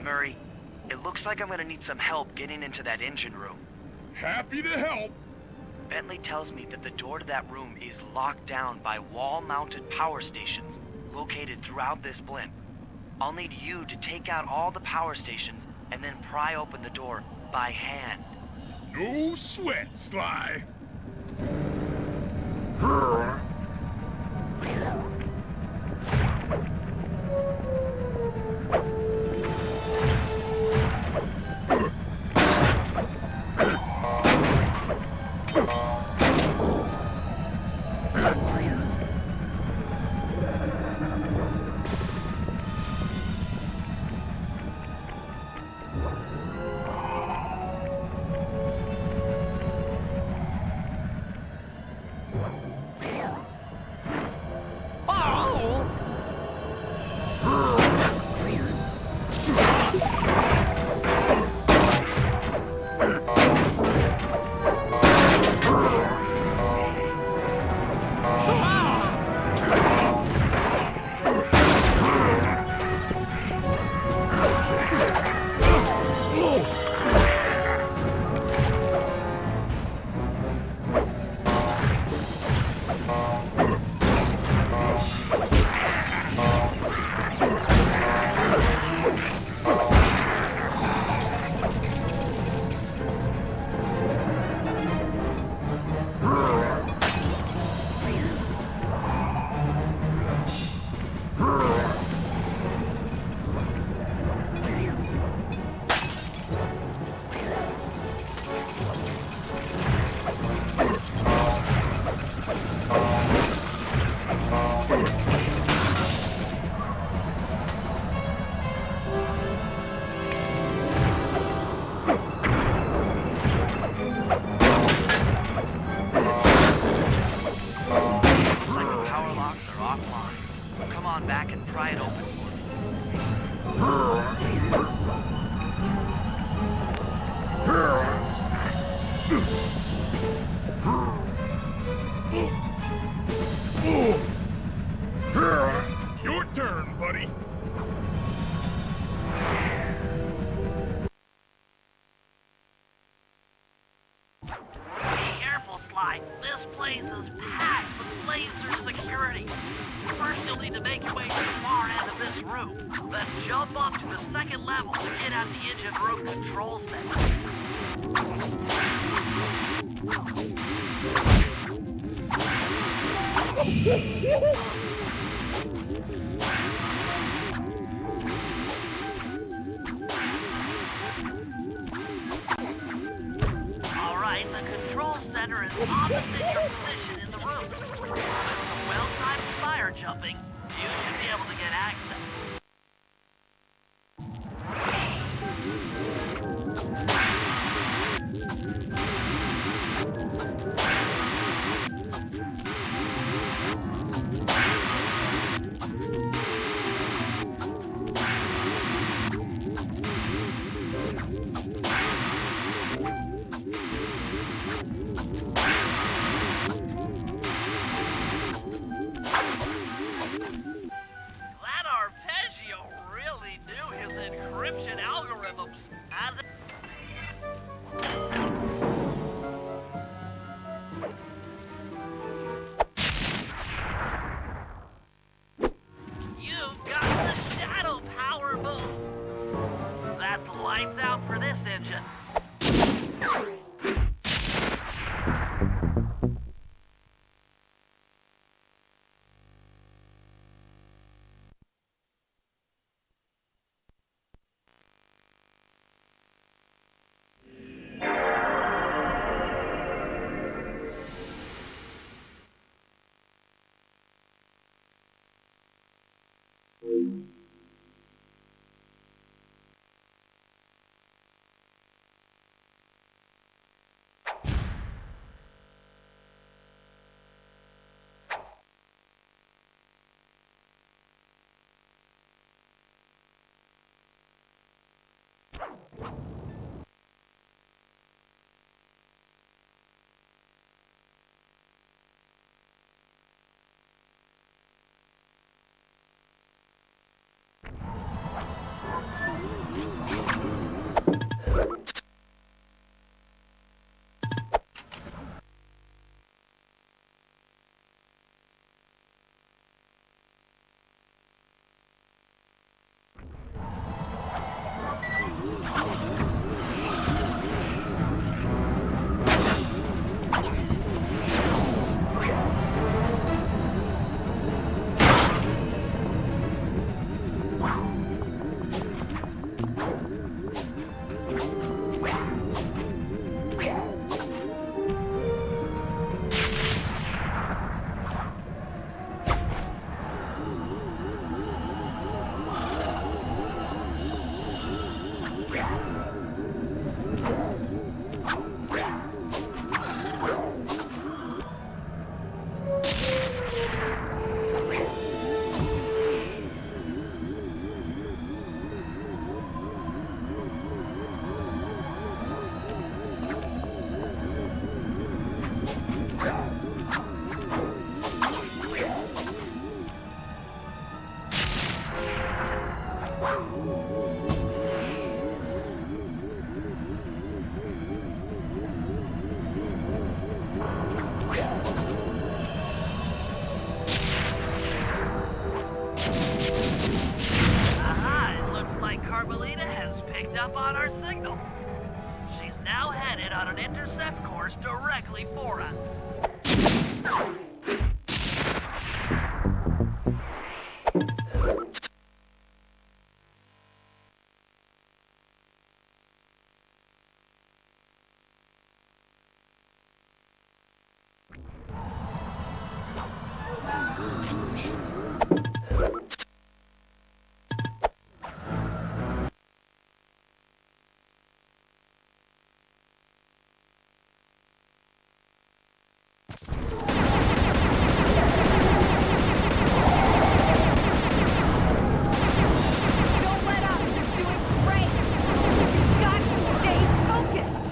Murray, it looks like I'm gonna need some help getting into that engine room. Happy to help. Bentley tells me that the door to that room is locked down by wall-mounted power stations located throughout this blimp. I'll need you to take out all the power stations and then pry open the door by hand. No sweat, Sly. Looks like the power locks are offline. Come on back and pry it open for me. Your turn, buddy. Careful, Sly. This place is packed with laser security. First, you'll need to make your way to the far end of this room. Then jump up to the second level to get at the engine room control center. All right, the control center is opposite your position in the room. With some well-timed fire jumping, you should be able to get access. Lights out for this engine. Aha, it looks like Carmelita has picked up on our signal. She's now headed on an intercept course directly for us. Don't let up! You're doing great! You've got to stay focused!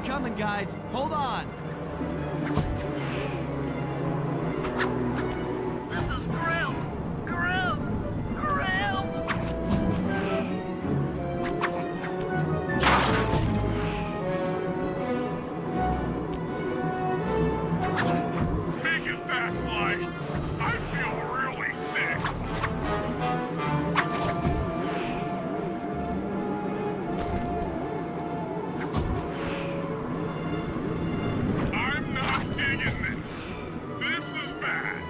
coming, guys. Hold on. This is Grim! Grim! Grim! Make it fast, Sly. I feel really sick. I'm not digging this. This is bad.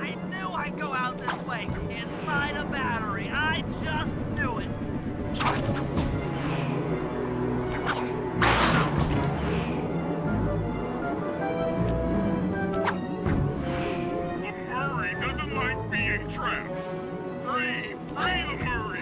I knew I'd go out this way, inside a battery. I just knew it. The Murray doesn't like being trapped. Free! Free the Murray!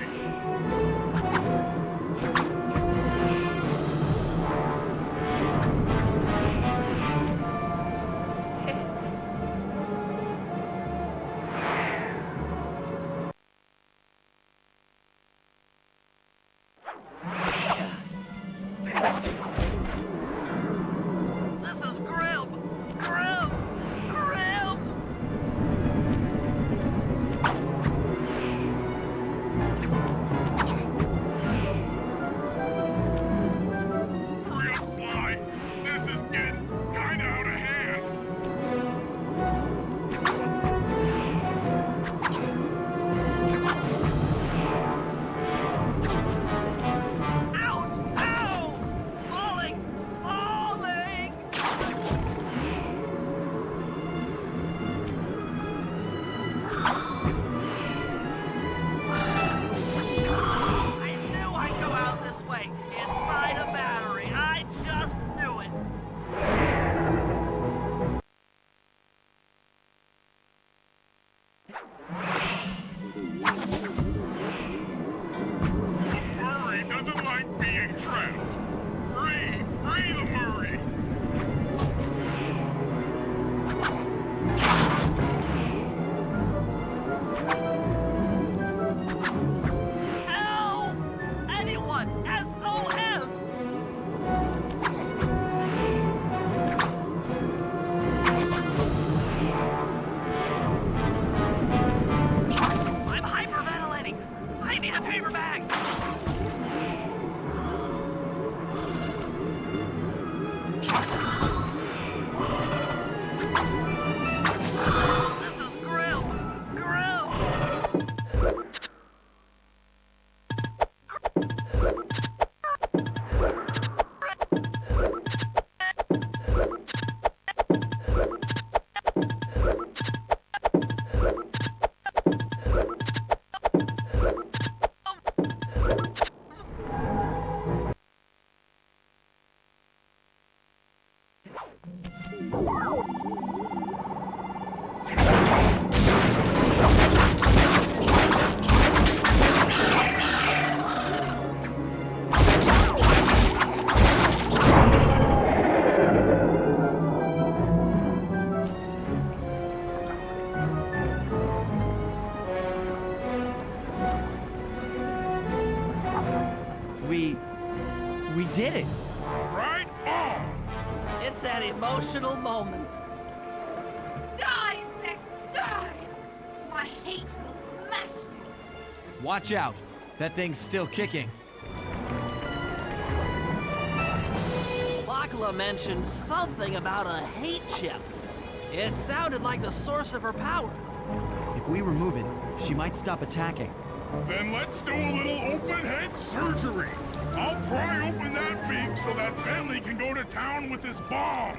This is Grim! Grim! Grim! Hurry up, Sly. This is getting kinda out of hand. Ouch! Ow! Falling! Falling! I knew I'd go out this way, inside a battery. I just knew it. The Murray doesn't like being trapped. Free! Free the Murray! Help! Anyone! SOS! I'm hyperventilating! I need a paper bag! This is Grim! Grim! We did it. Right on! It's an emotional moment. Die, insects, die! My hate will smash you. Watch out. That thing's still kicking. Lakla mentioned something about a hate chip. It sounded like the source of her power. If we remove it, she might stop attacking. Then let's do a little open head surgery. I'll pry open that beak so that Bentley can go to town with his bombs.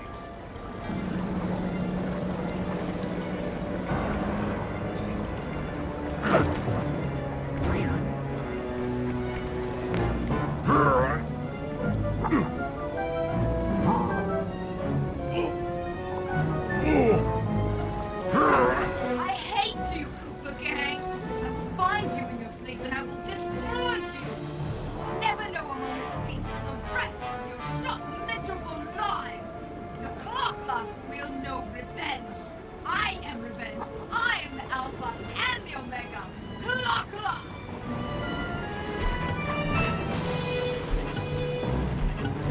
I hate you, Cooper Gang. I will find you in your sleep and I will destroy you. You will never know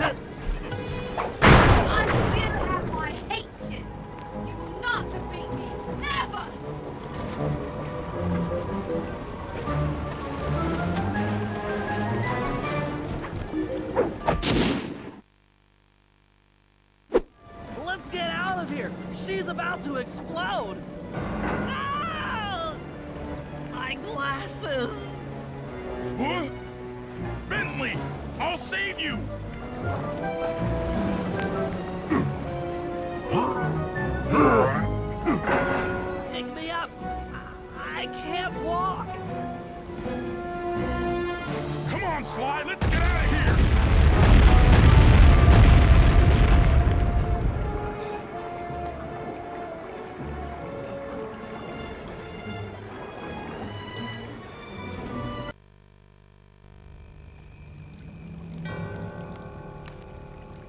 I still have my hate shit. You will not defeat me. Never! Let's get out of here! She's about to explode! Ah! My glasses! What? Bentley, I'll save you! Pick me up! I can't walk! Come on, Sly, let's get out of here!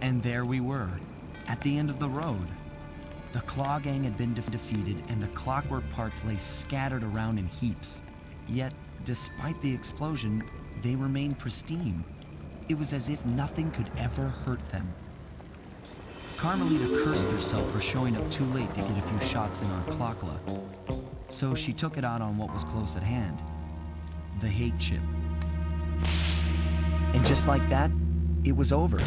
And there we were, at the end of the road. The Claw Gang had been defeated, and the clockwork parts lay scattered around in heaps. Yet, despite the explosion, they remained pristine. It was as if nothing could ever hurt them. Carmelita cursed herself for showing up too late to get a few shots in on Clockla. So she took it out on what was close at hand, the hate chip. And just like that, it was over.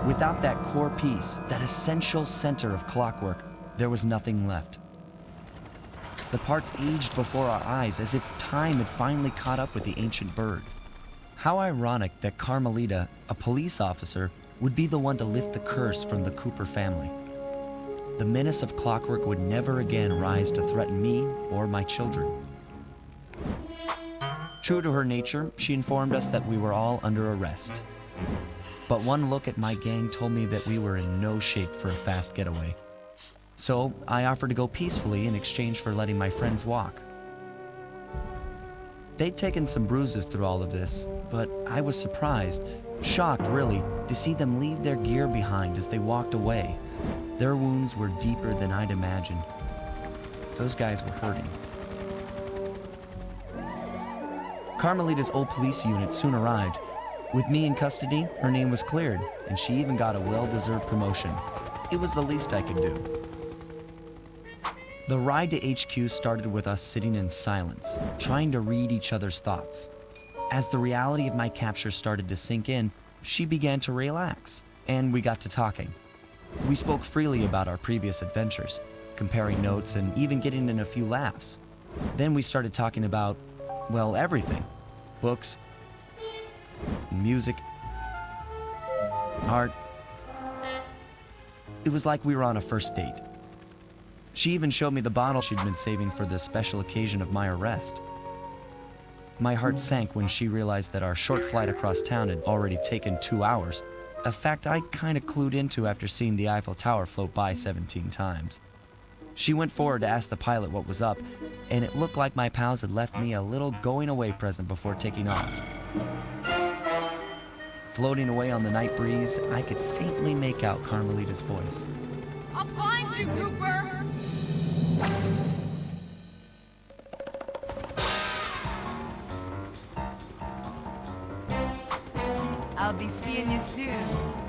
Without that core piece, that essential center of clockwork, there was nothing left. The parts aged before our eyes as if time had finally caught up with the ancient bird. How ironic that Carmelita, a police officer, would be the one to lift the curse from the Cooper family. The menace of clockwork would never again rise to threaten me or my children. True to her nature, she informed us that we were all under arrest. But one look at my gang told me that we were in no shape for a fast getaway. So I offered to go peacefully in exchange for letting my friends walk. They'd taken some bruises through all of this, but I was surprised, shocked really, to see them leave their gear behind as they walked away. Their wounds were deeper than I'd imagined. Those guys were hurting. Carmelita's old police unit soon arrived. With me in custody, her name was cleared, and she even got a well-deserved promotion. It was the least I could do. The ride to HQ started with us sitting in silence, trying to read each other's thoughts. As the reality of my capture started to sink in, she began to relax, and we got to talking. We spoke freely about our previous adventures, comparing notes and even getting in a few laughs. Then we started talking about, well, everything. Books, music, art. It was like we were on a first date. She even showed me the bottle she'd been saving for the special occasion of my arrest. My heart sank when she realized that our short flight across town had already taken 2 hours, a fact I'd kind of clued into after seeing the Eiffel Tower float by 17 times. She went forward to ask the pilot what was up, and it looked like my pals had left me a little going-away present before taking off. Floating away on the night breeze, I could faintly make out Carmelita's voice. I'll find you, Cooper! I'll be seeing you soon.